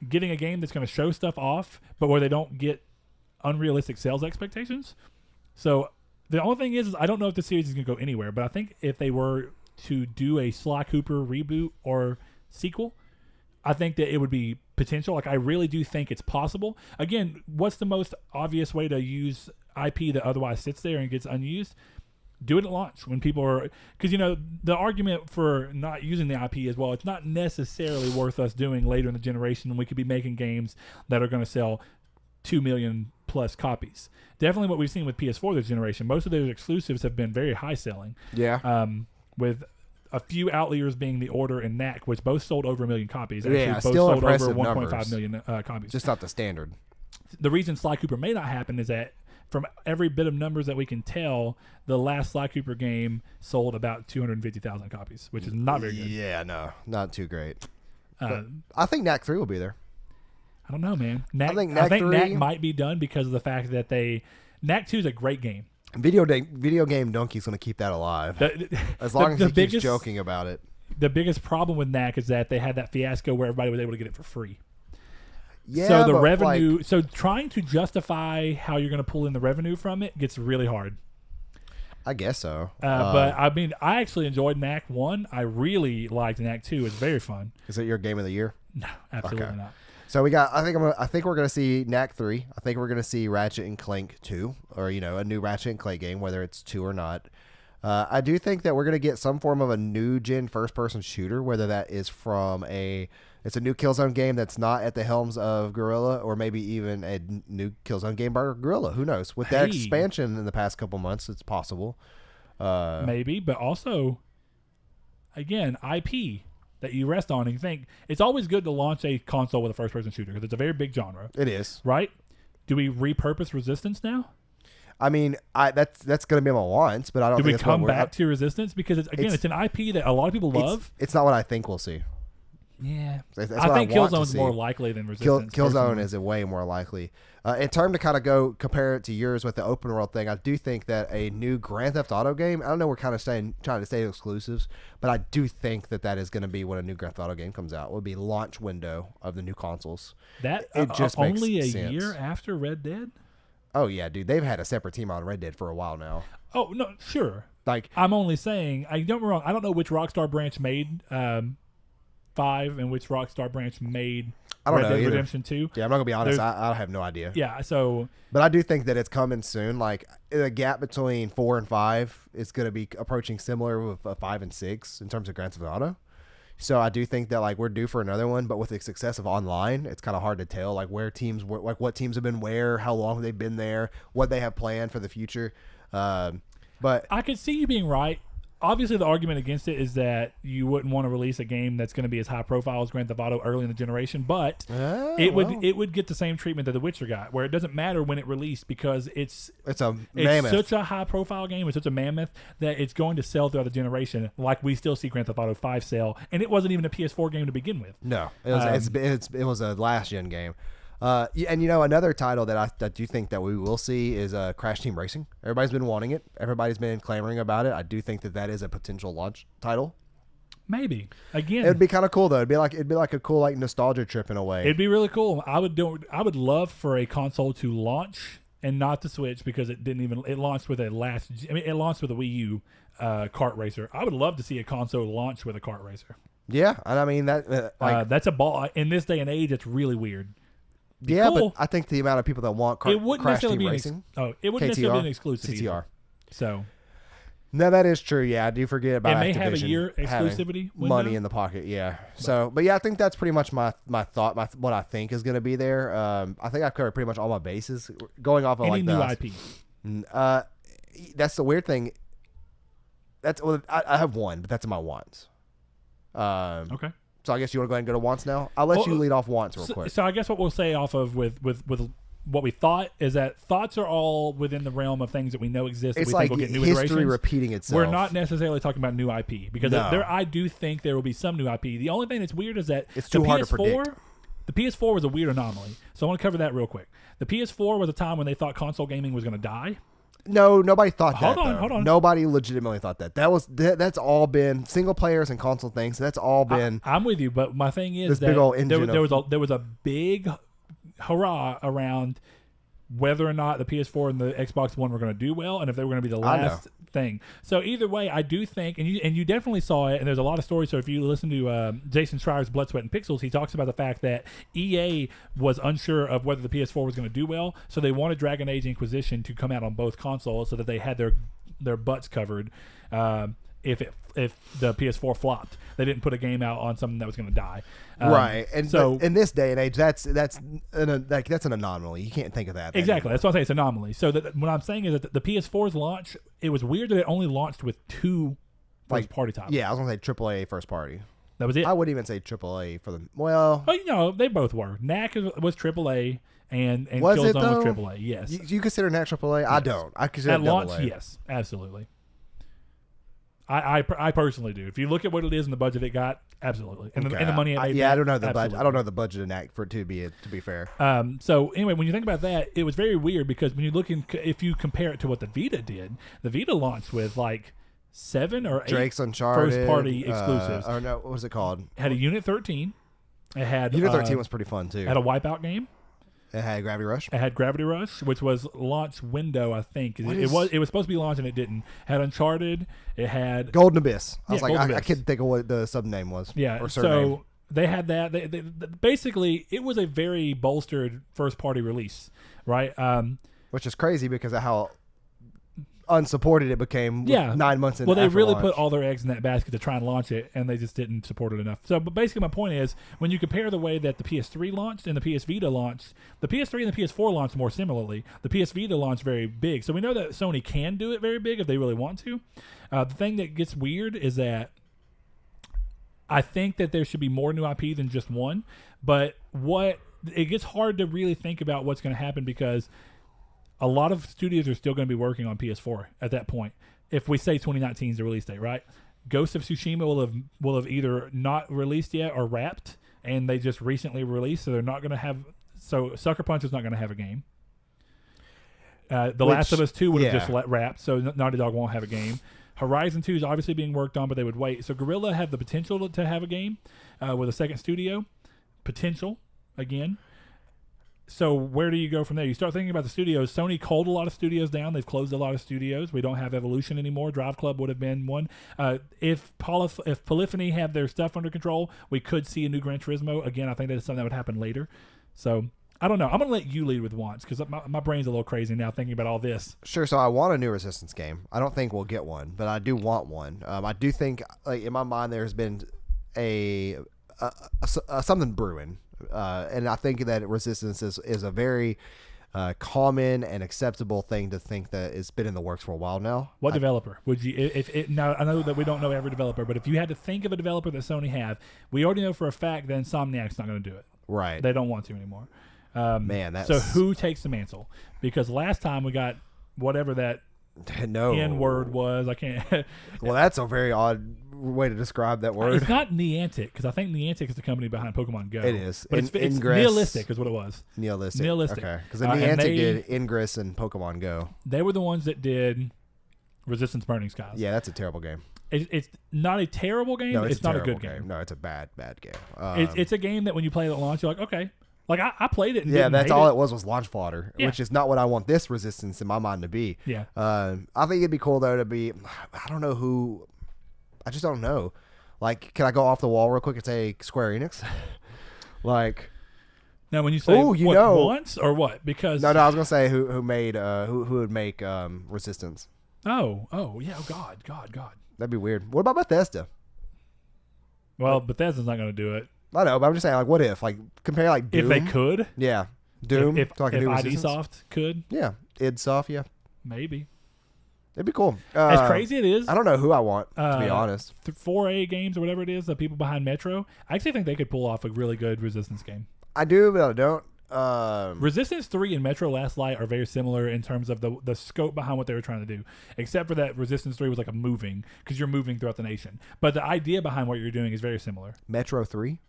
getting a game that's going to show stuff off, but where they don't get unrealistic sales expectations. So the only thing is I don't know if the series is going to go anywhere, but I think if they were to do a Sly Cooper reboot or sequel, I think that it would be potential. Like, I really do think it's possible. Again, what's the most obvious way to use IP that otherwise sits there and gets unused? Do it at launch when people are... Because, the argument for not using the IP is, well, it's not necessarily worth us doing later in the generation, and we could be making games that are going to sell 2 million plus copies. Definitely what we've seen with PS4 this generation. Most of those exclusives have been very high selling.
Yeah.
With a few outliers being The Order and Knack, which both sold over 1 million copies.
Actually,
both
still
sold
impressive
over 1.5
numbers.
million copies.
Just not the standard.
The reason Sly Cooper may not happen is that from every bit of numbers that we can tell, the last Sly Cooper game sold about 250,000 copies, which is not very good.
Yeah, no, not too great. I think Knack 3 will be there.
I don't know, man.
I think
Knack
Knack
might be done because of the fact that Knack 2 is a great game.
Video game Donkey's going to keep that alive. As long as he keeps joking about it.
The biggest problem with Knack is that they had that fiasco where everybody was able to get it for free.
Yeah,
so the revenue, so trying to justify how you're going to pull in the revenue from it gets really hard.
I guess so.
But I mean, I actually enjoyed Knack 1. I really liked Knack 2. It's very fun.
Is it your game of the year?
No, absolutely not.
So we got. I think we're gonna see Knack 3. I think we're gonna see Ratchet and Clank 2, or a new Ratchet and Clank game, whether it's 2 or not. I do think that we're gonna get some form of a new gen first person shooter, whether that is from it's a new Killzone game that's not at the helms of Guerrilla, or maybe even a new Killzone game by Guerrilla. Who knows? With that expansion in the past couple months, it's possible.
Maybe, but also, again, IP that you rest on, and you think it's always good to launch a console with a first-person shooter because it's a very big genre.
It is,
right? Do we repurpose Resistance now?
I mean, that's going to be my wants, but I don't.
Do
think
we come back to Resistance because it's an IP that a lot of people love?
It's not what I think we'll see.
Yeah,
that's
I think Killzone's more likely than Resistance.
Killzone is way more likely. In terms to kind of go compare it to yours with the open world thing, I do think that a new Grand Theft Auto game. I don't know, we're kind of trying to stay exclusives, but I do think that is going to be when a new Grand Theft Auto game comes out. Will be launch window of the new consoles.
That it just only makes sense. Year after Red Dead.
Oh yeah, dude, they've had a separate team on Red Dead for a while now.
Oh no, sure.
Like
I'm only saying, I don't get me wrong. I don't know which Rockstar branch made 5 and which Rockstar branch made Red Dead Redemption 2.
Yeah, I'm not gonna be honest. I have no idea.
Yeah, so
but I do think that it's coming soon. Like the gap between 4 and 5 is gonna be approaching similar with 5 and 6 in terms of Grand Theft Auto. So I do think that like we're due for another one, but with the success of online, it's kind of hard to tell like where teams like what teams have been where, how long they've been there, what they have planned for the future. But
I could see you being right. Obviously, the argument against it is that you wouldn't want to release a game that's going to be as high profile as Grand Theft Auto early in the generation, but it would get the same treatment that The Witcher got, where it doesn't matter when it released because it's such a high profile game, it's such a mammoth that it's going to sell throughout the generation, like we still see Grand Theft Auto 5 sell, and it wasn't even a PS4 game to begin with.
No, it was a last gen game. And another title that I do think that we will see is Crash Team Racing. Everybody's been wanting it. Everybody's been clamoring about it. I do think that is a potential launch title.
Maybe again,
it'd be kind of cool though. It'd be like a cool like nostalgia trip in a way.
It'd be really cool. I would love for a console to launch and not the Switch because it launched with it launched with a Wii U kart racer. I would love to see a console launch with a kart racer.
Yeah, and I mean that
that's a ball in this day and age. It's really weird.
Yeah, cool. But I think the amount of people that want Crash Team Racing,
it wouldn't necessarily be an exclusive.
CTR.
Either. So,
no, that is true. Yeah, I do forget about. It may
have a year exclusivity window.
Money in the pocket. Yeah. So, but yeah, I think that's pretty much my thought. What I think is going to be there. I think I've covered pretty much all my bases. Going off of
any new IP.
That's the weird thing. I have one, but that's in my wants.
Okay.
So I guess you want to go ahead and go to wants now? I'll let you lead off wants real quick.
So I guess what we'll say off of with what we thought is that thoughts are all within the realm of things that we know exist.
It's
that we
like
think will get new
history
iterations.
Repeating itself.
We're not necessarily talking about new IP because I do think there will be some new IP. The only thing that's weird is that
it's too hard to predict.
The PS4 was a weird anomaly. So I want to cover that real quick. The PS4 was a time when they thought console gaming was going to die.
No, nobody thought that.
Hold on.
Nobody legitimately thought that. That's all been single players and console things. That's all been.
I'm with you, but my thing is that
big old engine
there was a big hurrah around whether or not the PS4 and the Xbox One were going to do well, and if they were going to be the last thing. So either way, I do think, and you definitely saw it, and there's a lot of stories. So if you listen to Jason Schreier's Blood, Sweat, and Pixels, he talks about the fact that EA was unsure of whether the PS4 was going to do well, so they wanted Dragon Age Inquisition to come out on both consoles so that they had their butts covered if the PS4 flopped. They didn't put a game out on something that was going to die.
Right. And so in this day and age, that's an anomaly. You can't think of that.
Exactly. That's what I'm saying. It's an anomaly. So what I'm saying is that the PS4's launch, it was weird that it only launched with 2 first-party titles.
Yeah, I was going to say AAA first party.
That was it?
I wouldn't even say AAA for them. Well,
they both were. Knack was AAA and
was
Killzone
it, though?
was AAA. Yes.
You consider Knack AAA? Yes. I don't. I consider
at launch,
AA.
yes, absolutely. I personally do. If you look at what it is and the budget it got, absolutely, and the money it made.
I don't know the budget. I don't know the budget of Knack for it to be fair.
So anyway, when you think about that, it was very weird because when you look if you compare it to what the Vita did, the Vita launched with like 7 or 8
Drake's Uncharted
first-party exclusives.
Or no, what was it called?
It had a Unit 13. It had
Unit 13 was pretty fun too.
Had a Wipeout game.
It had Gravity Rush.
It had Gravity Rush, which was launch window, I think. It was supposed to be launched and it didn't. It had Uncharted. It had
Golden Abyss. I was like,
Golden
I
Abyss.
couldn't think of what the sub name was.
Yeah,
or surname.
so they had that. They basically, it was a very bolstered first party release, right?
Which is crazy because of how unsupported it became 9 months in.
Well, they really
launch.
put all their eggs in that basket to try and launch it, and they just didn't support it enough. So, but basically, my point is, when you compare the way that the PS3 launched and the PS Vita launched, the PS3 and the PS4 launched more similarly. The PS Vita launched very big, so we know that Sony can do it very big if they really want to. The thing that gets weird is that I think that there should be more new IP than just one, but it gets hard to really think about what's going to happen because a lot of studios are still going to be working on PS4 at that point. If we say 2019 is the release date, right? Ghost of Tsushima will have either not released yet or wrapped, and they just recently released, so they're not going to have. So Sucker Punch is not going to have a game. Last of Us 2 would have just wrapped, so Naughty Dog won't have a game. Horizon 2 is obviously being worked on, but they would wait. So Guerrilla have the potential to have a game with a second studio. Potential, again. So where do you go from there? You start thinking about the studios. Sony culled a lot of studios down. They've closed a lot of studios. We don't have Evolution anymore. Drive Club would have been one. If Polyphony have their stuff under control, we could see a new Gran Turismo. Again, I think that's something that would happen later. So I don't know. I'm going to let you lead with wants because my brain's a little crazy now thinking about all this.
Sure. So I want a new Resistance game. I don't think we'll get one, but I do want one. I do think, like in my mind, there's been a something brewing. And I think that Resistance is a very common and acceptable thing to think that it's been in the works for a while now.
What developer would you? Now I know that we don't know every developer, but if you had to think of a developer that Sony have, we already know for a fact that Insomniac's not going to do it. Right? They don't want to anymore. So who takes the mantle? Because last time we got whatever that N-word was. I can't.
Well, that's a very odd way to describe that word.
It's not Niantic, because I think Niantic is the company behind Pokemon Go.
It is.
But it's nihilistic is what it was.
Nihilistic. Okay. Because
Niantic
did Ingress and Pokemon Go. They
were the ones that did Resistance Burning Skies.
Yeah, that's a terrible game.
It's not a terrible game.
No,
it's not a good game.
No, it's a bad game.
It's a game that when you play it at launch, you're like, okay. Like, I played it and
that's all it was launch fodder, which is not what I want this Resistance in my mind to be.
Yeah.
I think it'd be cool, though, to be, I don't know who, I just don't know. Like, can I go off the wall real quick and say Square Enix? Like.
Now, when you say once or what? Because.
No, I was going to say who would make Resistance.
Oh, yeah. Oh, God.
That'd be weird. What about Bethesda?
Well, Bethesda's not going to do it.
I know, but I'm just saying, like, what if? Like, compare, like, Doom.
If they could?
Yeah. Doom.
If ID Soft could?
Yeah. id Soft, yeah.
Maybe.
It'd be cool.
As crazy it is.
I don't know who I want, to be honest.
4A games or whatever it is, the people behind Metro, I actually think they could pull off a really good Resistance game.
I do, but I don't.
Resistance 3 and Metro Last Light are very similar in terms of the scope behind what they were trying to do, except for that Resistance 3 was like a moving, because you're moving throughout the nation. But the idea behind what you're doing is very similar.
Metro 3?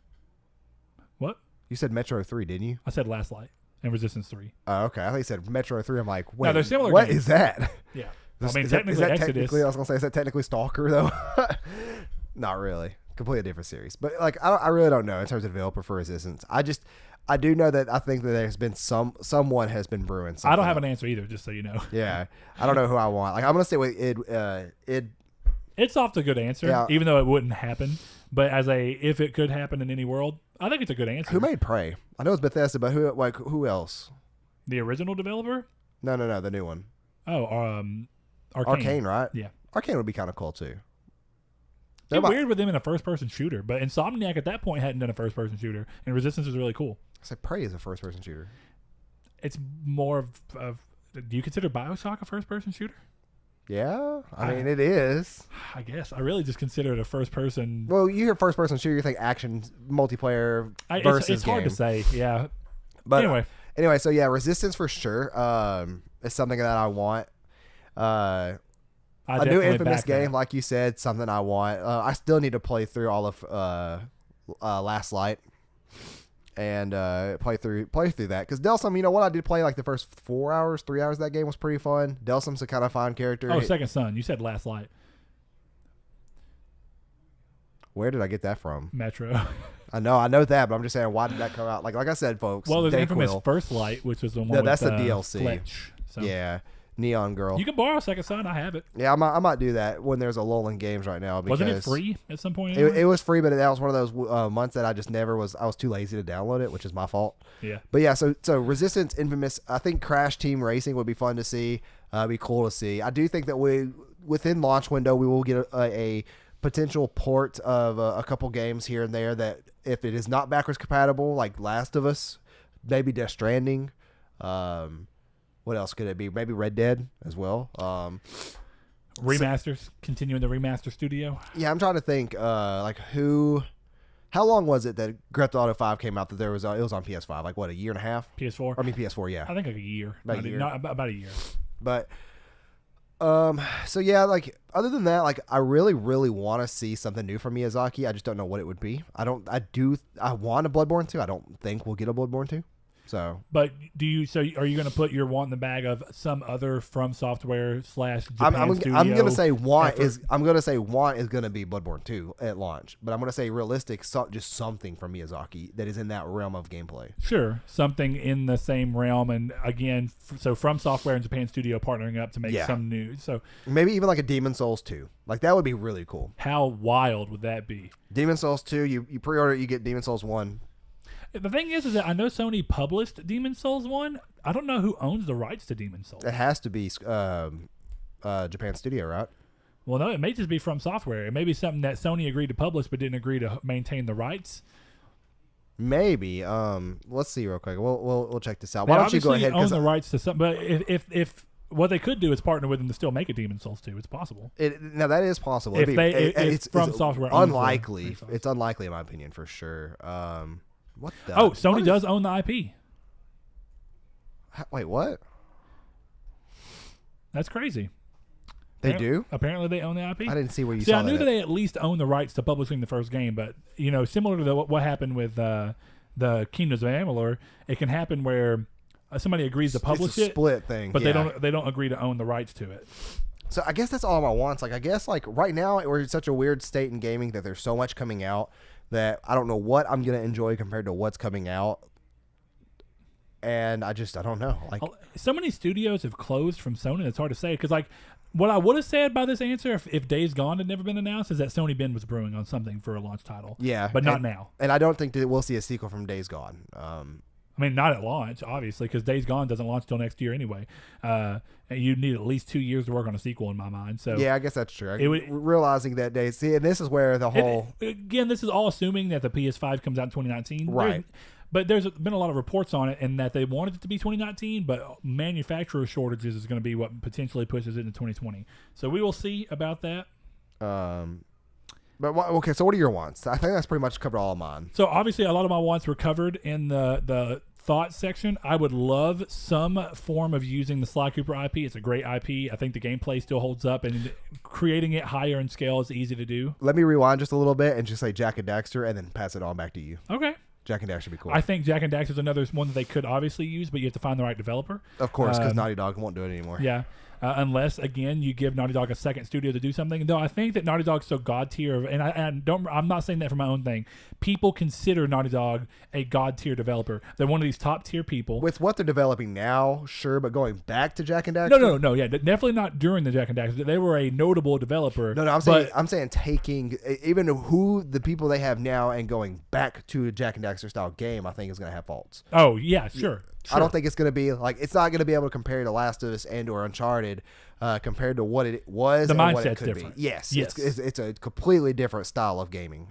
What?
You said Metro 3, didn't you?
I said Last Light and Resistance 3.
Oh, okay. I thought you said Metro 3. I'm like, wait,
no, they're similar
what
games.
Is that?
Yeah.
Is
technically
that
Exodus.
Technically, I was going to say, is that technically Stalker, though? Not really. Completely different series. But, like, I really don't know in terms of developer for Resistance. I do know that I think that there's been someone has been brewing something.
I don't have an answer either, just so you know.
Yeah. I don't know who I want. Like, I'm going to stay with id.
It's off a good answer, even though it wouldn't happen. But if it could happen in any world, I think it's a good answer.
Who made Prey? I know it's Bethesda, but who else?
The original developer?
No, the new one.
Oh,
Arcane, right?
Yeah.
Arcane would be kind of cool too.
It's weird with them in a first-person shooter, but Insomniac at that point hadn't done a first-person shooter, and Resistance was really cool.
I say Prey is a first-person shooter.
It's more of do you consider BioShock a first-person shooter?
Yeah, I mean it is.
I guess I really just consider it a first-person.
Well, you hear first-person shooter, you think action multiplayer versus
It's hard to say, yeah.
But anyway, so yeah, Resistance for sure. Is something that I want. A new Infamous game, like you said, something I want. I still need to play through all of Last Light and play through that, because Delsum, you know what, I did play like the first 3 hours of that game was pretty fun. Delsum's a kind of fun character.
Oh, Second Son. You said Last Light.
Where did I get that from?
Metro.
I know that, but I'm just saying, why did that come out? Like I said, folks.
Well, there's Infamous
Dayquil.
First Light, which was the one.
No,
with,
that's the DLC.
Fletch. So.
Yeah, Neon Girl.
You can borrow Second Son. I have it.
Yeah, I might do that when there's a lull in games right now. Because
Wasn't it free at some point?
It was free, but that was one of those months that I just never was. I was too lazy to download it, which is my fault.
Yeah.
But yeah, so Resistance, Infamous. I think Crash Team Racing would be fun to see. Be cool to see. I do think that within launch window we will get a potential port of a couple games here and there that if it is not backwards compatible, like Last of Us, maybe Death Stranding. What else could it be? Maybe Red Dead as well.
Remasters, continuing the remaster studio.
Yeah, I'm trying to think. How long was it that Grand Theft Auto 5 came out? That it was on PS5. Like what, a year and a half?
PS4.
I mean PS4. Yeah,
I think like a year.
About a year.
About a year.
But so yeah, like other than that, like I really, really want to see something new from Miyazaki. I just don't know what it would be. I want a Bloodborne 2. I don't think we'll get a Bloodborne 2. So,
but are you going to put your want in the bag of some other From Software / Japan studio?
I'm going to say want is going to be Bloodborne 2 at launch, but I'm going to say realistic, just something from Miyazaki that is in that realm of gameplay.
Sure, something in the same realm, and again, so From Software and Japan Studio partnering up to make some news. So
maybe even like a Demon Souls 2, like that would be really cool.
How wild would that be?
Demon Souls 2, you pre-order it, you get Demon Souls 1.
The thing is that I know Sony published Demon Souls 1. I don't know who owns the rights to Demon Souls.
It has to be Japan Studio, right?
Well, no, it may just be From Software. It may be something that Sony agreed to publish but didn't agree to maintain the rights.
Maybe. Let's see real quick. We'll check this out. Why don't you go ahead?
Own the rights to some, but if what they could do is partner with them to still make a Demon Souls 2. It's possible.
Now that is possible.
It's From Software.
Unlikely. It's unlikely in my opinion for sure. What the?
Sony does own the IP.
Wait, what?
That's crazy.
They do?
Apparently they own the IP.
I didn't see where you saw that.
I knew that they at least own the rights to publishing the first game, but similar to what happened with the Kingdoms of Amalur, it can happen where somebody agrees to publish
it's a split thing,
but they don't agree to own the rights to it.
So I guess that's all I want. Like I guess like right now we're in such a weird state in gaming that there's so much coming out that I don't know what I'm gonna enjoy compared to what's coming out, and I don't know. Like
so many studios have closed from Sony. It's hard to say because like what I would have said by this answer if Days Gone had never been announced is that Sony Bend was brewing on something for a launch title.
Yeah,
but not now.
And I don't think that we'll see a sequel from Days Gone.
I mean, not at launch, obviously, because Days Gone doesn't launch till next year anyway. And you need at least 2 years to work on a sequel, in my mind. So
yeah, I guess that's true. Realizing that Days, and this is where the whole
again, this is all assuming that the PS5 comes out in 2019,
right?
But there's been a lot of reports on it, and that they wanted it to be 2019, but manufacturer shortages is going to be what potentially pushes it into 2020. So we will see about that.
But okay, so what are your wants? I think that's pretty much covered all of mine.
So obviously, a lot of my wants were covered in the thoughts section. I would love some form of using the Sly Cooper IP. It's a great IP. I think the gameplay still holds up, and creating it higher in scale is easy to do.
Let me rewind just a little bit and just say Jak and Daxter, and then pass it on back to you.
Okay.
Jak and Daxter would be cool.
I think Jak and Daxter is another one that they could obviously use, but you have to find the right developer.
Of course, because Naughty Dog won't do it anymore.
Yeah. Unless again you give Naughty Dog a second studio to do something. Though I think that Naughty Dog's so god tier, and I'm not saying that for my own thing. People consider Naughty Dog a god tier developer. They're one of these top tier people.
With what they're developing now, sure, but going back to Jak and Daxter,
no, yeah, definitely not during the Jak and Daxter. They were a notable developer.
No, I'm saying taking even who the people they have now and going back to a Jak and Daxter style game, I think is going to have faults.
Oh yeah, sure.
I don't think it's going to be like it's not going to be able to compare to Last of Us and or Uncharted compared to what it was.
The
and
mindset's
what it could
different.
Be. Yes. It's a completely different style of gaming.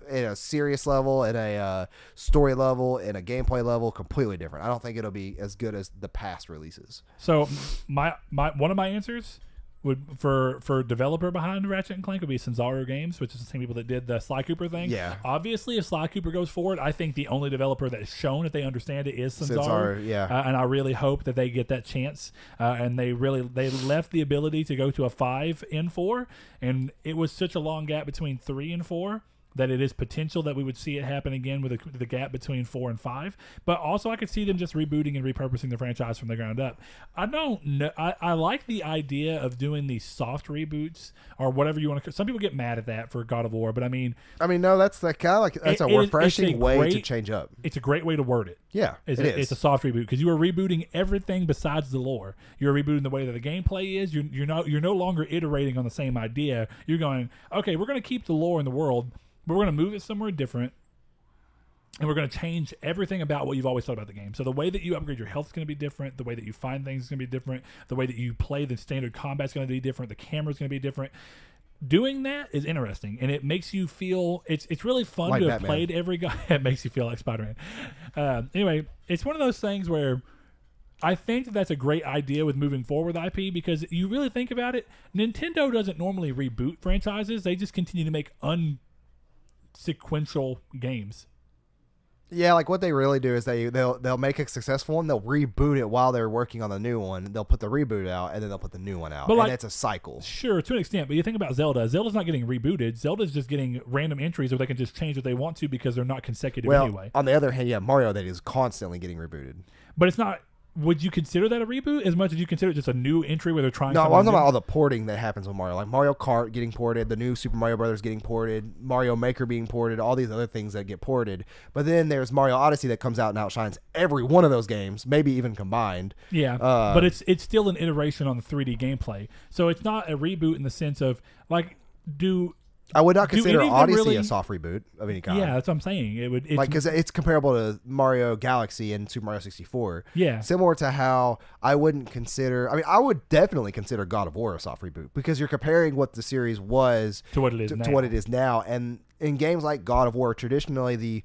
In a serious level, in a story level, in a gameplay level, completely different. I don't think it'll be as good as the past releases.
So my one of my answers would for developer behind Ratchet and Clank would be Sanzaru Games, which is the same people that did the Sly Cooper thing.
Yeah.
Obviously, if Sly Cooper goes forward, I think the only developer that has shown that they understand it is Sanzaru.
Yeah.
And I really hope that they get that chance. And they left the ability to go to a 5 in 4, and it was such a long gap between 3 and 4 that it is potential that we would see it happen again with the gap between 4 and 5. But also, I could see them just rebooting and repurposing the franchise from the ground up. I don't know. I like the idea of doing these soft reboots or whatever you want to. Some people get mad at that for God of War, but I mean,
no, that's the kind of like that's a refreshing way to change up.
It's a great way to word it.
Yeah,
it's a soft reboot because you are rebooting everything besides the lore. You're rebooting the way that the gameplay is. You're no longer iterating on the same idea. You're going, okay, we're going to keep the lore in the world, but we're going to move it somewhere different, and we're going to change everything about what you've always thought about the game. So the way that you upgrade your health is going to be different. The way that you find things is going to be different. The way that you play the standard combat is going to be different. The camera is going to be different. Doing that is interesting, and it makes you feel it's really fun
like
to have
Batman.
played every guy. It makes you feel like Spider-Man. Anyway, it's one of those things where I think that's a great idea with moving forward with IP because you really think about it, Nintendo doesn't normally reboot franchises. They just continue to make unsequential games.
Yeah, like what they really do is they'll make a successful one, they'll reboot it while they're working on the new one. They'll put the reboot out, and then they'll put the new one out. But and it's a cycle.
Sure, to an extent. But you think about Zelda. Zelda's not getting rebooted. Zelda's just getting random entries where they can just change what they want to because they're not consecutive anyway.
On the other hand, yeah, Mario that is constantly getting rebooted.
But it's not. Would you consider that a reboot as much as you consider it just a new entry where they're trying?
No, I'm talking about all the porting that happens with Mario, like Mario Kart getting ported, the new Super Mario Brothers getting ported, Mario Maker being ported, all these other things that get ported. But then there's Mario Odyssey that comes out and outshines every one of those games, maybe even combined.
Yeah, but it's still an iteration on the 3D gameplay, so it's not a reboot in the sense of like
I would not consider Odyssey
really
a soft reboot of any kind.
Yeah, that's what I'm saying. It's
because it's comparable to Mario Galaxy and Super Mario 64.
Yeah.
Similar to how I wouldn't consider... I mean, I would definitely consider God of War a soft reboot because you're comparing what the series was
to what it is
to what it is now. And in games like God of War, traditionally the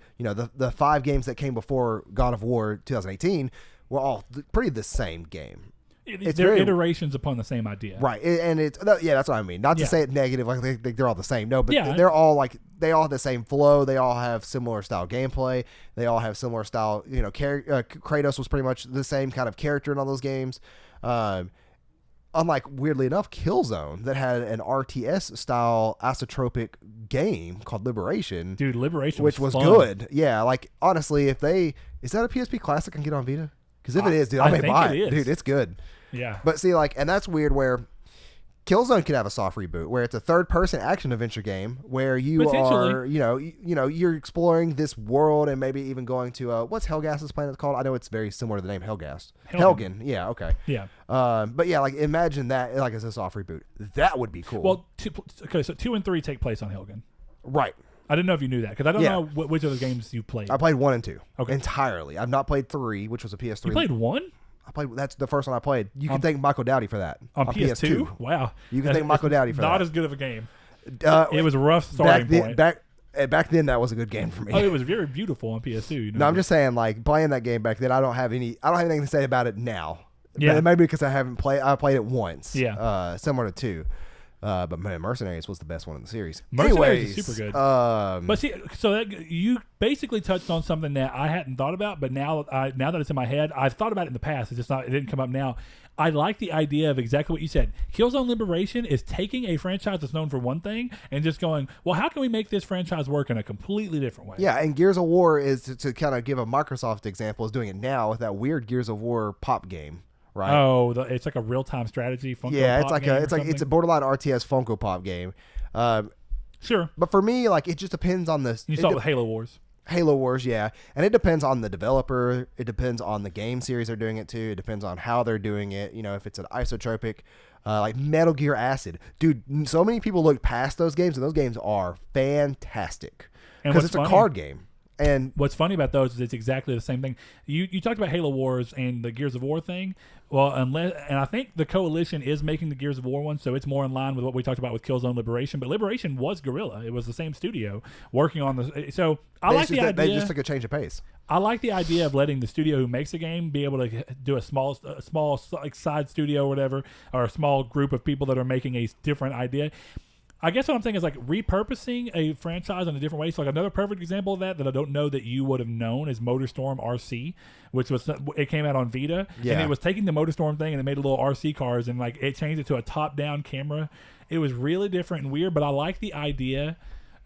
5 games that came before God of War 2018 were all pretty the same game.
They're iterations upon the same idea,
right? And that's what I mean. Not to say it negative, like they're all the same. No, but they're all like they all have the same flow. They all have similar style gameplay. They all have similar style. Kratos was pretty much the same kind of character in all those games. Unlike, weirdly enough, Killzone that had an RTS style isotropic game called Liberation.
Dude, Liberation,
which was
fun.
good. Yeah, like honestly, is that a PSP Classic I can get on Vita? Because if it is, dude, I may buy it. Dude, it's good.
Yeah.
But see, like, and that's weird where Killzone could have a soft reboot where it's a third-person action adventure game where you are, you're exploring this world and maybe even going to what's Helghast's planet called? I know it's very similar to the name Helghast. Helgen. Yeah. Okay.
Yeah.
But yeah, like imagine that like as a soft reboot. That would be cool.
Well, so 2 and 3 take place on Helgen.
Right.
I didn't know if you knew that because I don't know which of the games you played.
I played 1 and 2
okay.
entirely. I've not played 3, which was a PS3.
You played 1?
That's the first one I played. You can thank Michael Dowdy for that.
On PS2? Wow.
You can thank Michael Dowdy for that.
Not as good of a game. It was a rough starting point.
Back then, that was a good game for me.
Oh, it was very beautiful on PS2.
No, I'm just saying, like playing that game back then, I don't have anything to say about it now.
Yeah.
Maybe because I played it once.
Yeah.
Similar to 2. But man, Mercenaries was the best one in the series.
Mercenaries is super good.
But
see, so you basically touched on something that I hadn't thought about, but now that it's in my head, I've thought about it in the past. It didn't come up now. I like the idea of exactly what you said. Killzone Liberation is taking a franchise that's known for one thing and just going, well, how can we make this franchise work in a completely different way?
Yeah, and Gears of War is to kind of give a Microsoft example, is doing it now with that weird Gears of War pop game. Right.
Oh, it's like a real-time strategy Funko Pop game.
It's a borderline RTS Funko Pop game.
Sure.
But for me, like it just depends on the.
You saw it with Halo Wars.
Halo Wars, yeah, and it depends on the developer. It depends on the game series they're doing it to. It depends on how they're doing it. If it's an isotropic, like Metal Gear Acid, dude. So many people look past those games, and those games are fantastic because it's a card game. And
what's funny about those is it's exactly the same thing. You talked about Halo Wars and the Gears of War thing. Well, and I think the Coalition is making the Gears of War one, so it's more in line with what we talked about with Killzone Liberation. But Liberation was Guerrilla; it was the same studio working on the. So I like the idea.
They just took a change of pace.
I like the idea of letting the studio who makes a game be able to do a small like side studio or whatever, or a small group of people that are making a different idea. I guess what I'm saying is like repurposing a franchise in a different way. So like another perfect example of that I don't know that you would have known is MotorStorm RC, which it came out on Vita.
Yeah.
And it was taking the MotorStorm thing and it made a little RC cars and like it changed it to a top-down camera. It was really different and weird, but I like the idea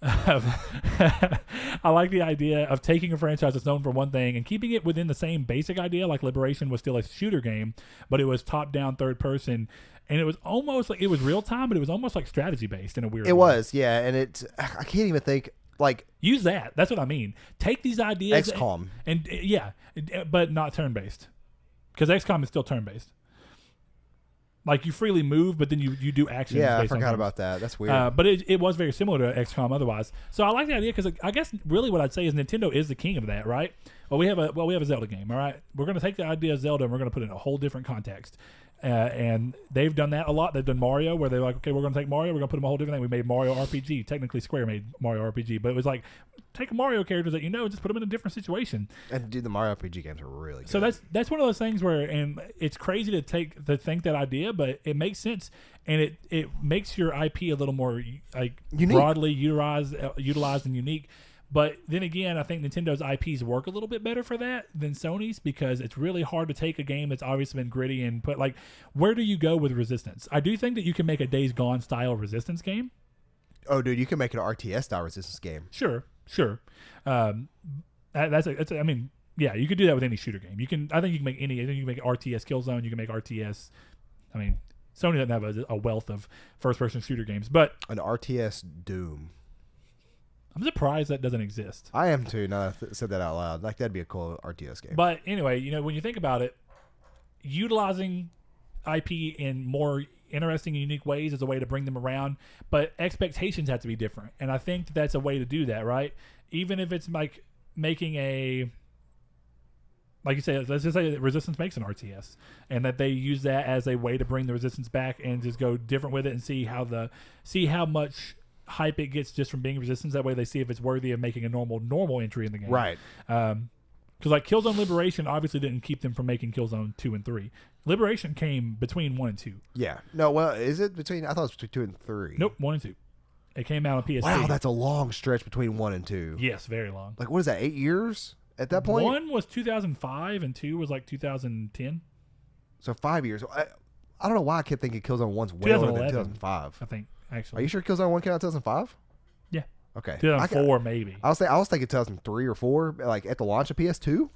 I like the idea of taking a franchise that's known for one thing and keeping it within the same basic idea. Like Liberation was still a shooter game, but it was top-down, third-person, and it was almost like it was real time, but it was almost like strategy-based in a weird way.
It was, yeah, and I can't even think like
use that. That's what I mean. Take these ideas,
XCOM,
and but not turn-based, because XCOM is still turn-based. Like you freely move, but then you do actions.
Yeah, I forgot about that. That's weird.
But it was very similar to XCOM otherwise. So I like the idea because I guess really what I'd say is Nintendo is the king of that, right? Well, we have a Zelda game, all right? We're going to take the idea of Zelda and we're going to put it in a whole different context. And they've done that a lot. They've done Mario, where they're like, okay, we're going to take Mario, we're going to put them a whole different thing. We made Mario RPG. Technically, Square made Mario RPG, but it was like, take Mario characters that just put them in a different situation.
And dude, the Mario RPG games are really good.
So that's one of those things where, and it's crazy to think that idea, but it makes sense, and it makes your IP a little more like
unique,
broadly utilized and unique. But then again, I think Nintendo's IPs work a little bit better for that than Sony's, because it's really hard to take a game that's obviously been gritty and put, like, where do you go with Resistance? I do think that you can make a Days Gone style Resistance game.
Oh, dude, you can make an RTS style Resistance game.
Sure. I mean, yeah, you could do that with any shooter game. I think you can make any. I think you can make RTS Killzone. You can make RTS. I mean, Sony doesn't have a wealth of first-person shooter games, but
an RTS Doom.
I'm surprised that doesn't exist.
I am too. Now that I said that out loud, like that'd be a cool RTS game.
But anyway, when you think about it, utilizing IP in more interesting and unique ways is a way to bring them around, but expectations have to be different, and I think that's a way to do that, right? Even if it's like making like you say, let's just say that Resistance makes an RTS, and that they use that as a way to bring the Resistance back and just go different with it and see how much hype it gets just from being Resistance. That way they see if it's worthy of making a normal entry in the game,
right?
Because like Killzone Liberation obviously didn't keep them from making Killzone 2 and 3. Liberation came between 1 and 2.
Yeah. No, well, is it between? I thought it was between 2 and 3.
Nope, 1 and 2. It came out on PS5.
Wow, that's a long stretch between 1 and 2.
Yes, very long.
Like, what is that, 8 years at that point?
1 was 2005 and 2 was like 2010.
So 5 years. I don't know why I kept thinking Killzone 1's way older than 2005.
I think, actually.
Are you sure Killzone 1 came out in 2005?
Yeah.
Okay.
2004 maybe.
I was thinking 2003 or 4, like at the launch of PS2,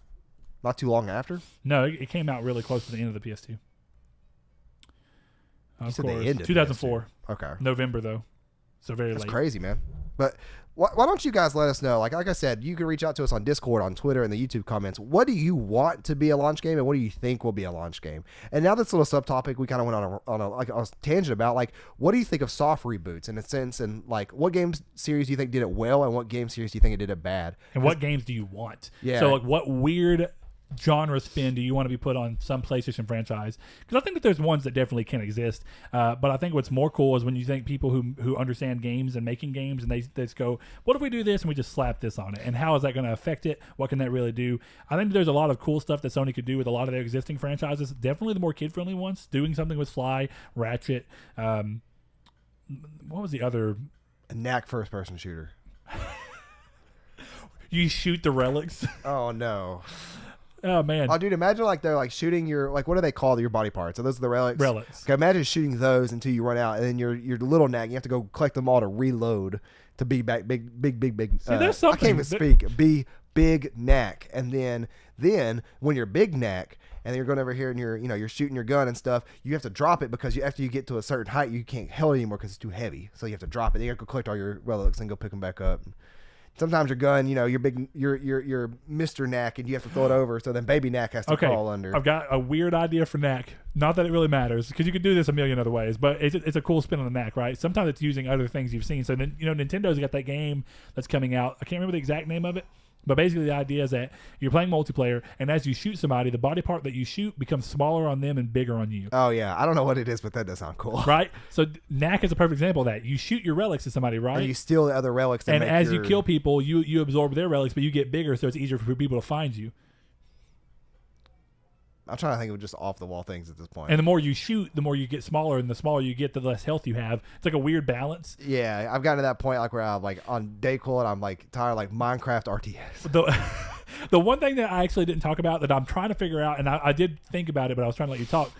not too long after.
No, it came out really close to the end of the PS2.
You said the end of
2004.
PS2. Okay.
November though, so very late.
That's crazy, man. But why don't you guys let us know? Like I said, you can reach out to us on Discord, on Twitter, and the YouTube comments. What do you want to be a launch game, and what do you think will be a launch game? And now this little subtopic we kind of went on a tangent about, like, what do you think of soft reboots in a sense, and like what game series do you think did it well, and what game series do you think it did it bad?
And what games do you want?
Yeah.
So like, what weird genre spin do you want to be put on some PlayStation franchise? Because I think that there's ones that definitely can exist, but I think what's more cool is when you think people who understand games and making games, and they just go, what if we do this and we just slap this on it, and how is that going to affect it? What can that really do? I think there's a lot of cool stuff that Sony could do with a lot of their existing franchises, definitely the more kid-friendly ones, doing something with Sly, Ratchet, what was the other?
A Knack first-person shooter.
You shoot the relics.
Oh no.
Oh man!
Oh dude, imagine like they're like shooting your, like, what do they call your body parts? So those are the relics.
Relics.
Okay, imagine shooting those until you run out, and then your little Knack, you have to go collect them all to reload to be back big.
See, there's something.
I can't even speak. Be big Knack, and then when you're big Knack, and then you're going over here and you're shooting your gun and stuff, you have to drop it because after you get to a certain height, you can't hold it anymore because it's too heavy. So you have to drop it. Then you have to go collect all your relics and go pick them back up. Sometimes your gun, you're big, you're Mr. Knack, and you have to throw it over, so then baby Knack has to crawl under.
I've got a weird idea for Knack. Not that it really matters, because you could do this a million other ways, but it's a cool spin on the Knack, right? Sometimes it's using other things you've seen. So then, Nintendo's got that game that's coming out. I can't remember the exact name of it, but basically the idea is that you're playing multiplayer, and as you shoot somebody, the body part that you shoot becomes smaller on them and bigger on you.
Oh yeah, I don't know what it is, but that does sound cool.
Right? So Knack is a perfect example of that. You shoot your relics to somebody, right?
And you steal the other relics.
And as you kill people, you absorb their relics, but you get bigger, so it's easier for people to find you.
I'm trying to think of just off the wall things at this point.
And the more you shoot, the more you get smaller, and the smaller you get, the less health you have. It's like a weird balance.
Yeah, I've gotten to that point like where I'm like on Dayquil, and I'm like tired of like Minecraft RTS.
The one thing that I actually didn't talk about that I'm trying to figure out, and I did think about it, but I was trying to let you talk.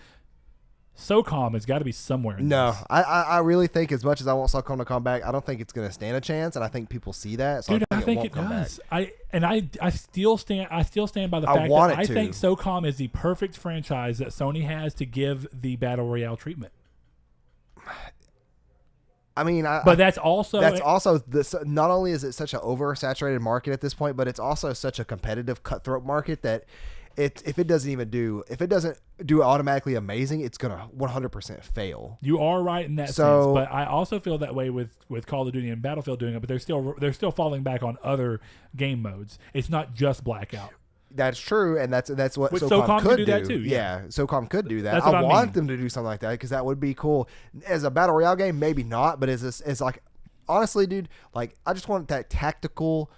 SOCOM has got to be somewhere in
No,
this.
I really think as much as I want SOCOM to come back, I don't think it's going to stand a chance, and I think people see that. So
Dude,
I think
it
won't come
does.
back.
I still stand by the
I
fact
want
that I
it to.
think SOCOM is the perfect franchise that Sony has to give the battle royale treatment.
I mean,
But that's also
this. Not only is it such an oversaturated market at this point, but it's also such a competitive, cutthroat market that if it doesn't do it automatically amazing, it's gonna 100% fail.
You are right in that sense, but I also feel that way with Call of Duty and Battlefield doing it. But they're still falling back on other game modes. It's not just Blackout.
That's true, and that's what
Which
SOCOM could
do that too.
Yeah, SOCOM could do that.
That's what I
want
mean.
them to do something like that because that would be cool. As a battle royale game, maybe not, but as like honestly, dude, like I just want that tactical,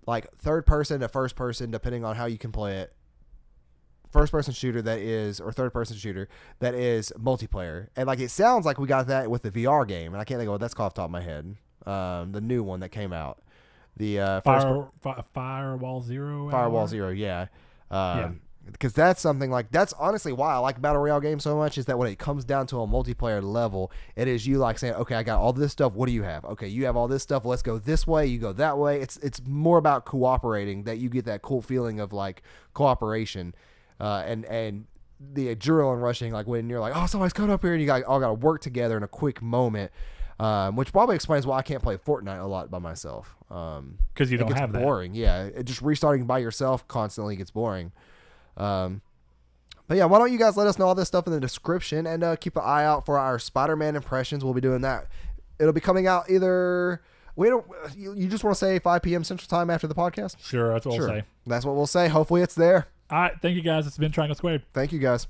like third person to first person, depending on how you can play it. First person shooter or third person shooter that is multiplayer, and like it sounds like we got that with the VR game, and I can't think of what that's called off the top of my head. The new one that came out. The
Firewall Zero.
Firewall Zero, yeah. Because that's something that's honestly why I like battle royale games so much is that when it comes down to a multiplayer level, it is you like saying, okay, I got all this stuff. What do you have? Okay, you have all this stuff. Let's go this way. You go that way. It's more about cooperating that you get that cool feeling of like cooperation, and the adrenaline rushing like when you're like, oh, somebody's coming up here and you all got to work together in a quick moment. Which probably explains why I can't play Fortnite a lot by myself.
Because you don't have that.
Boring. Yeah, just restarting by yourself constantly gets boring. But yeah, why don't you guys let us know all this stuff in the description and keep an eye out for our Spider-Man impressions. We'll be doing that. It'll be coming out either. You just want to say 5 p.m. Central Time after the podcast?
Sure, that's what we'll say.
That's what we'll say. Hopefully it's there.
All right, thank you guys. It's been Triangle Squared.
Thank you guys.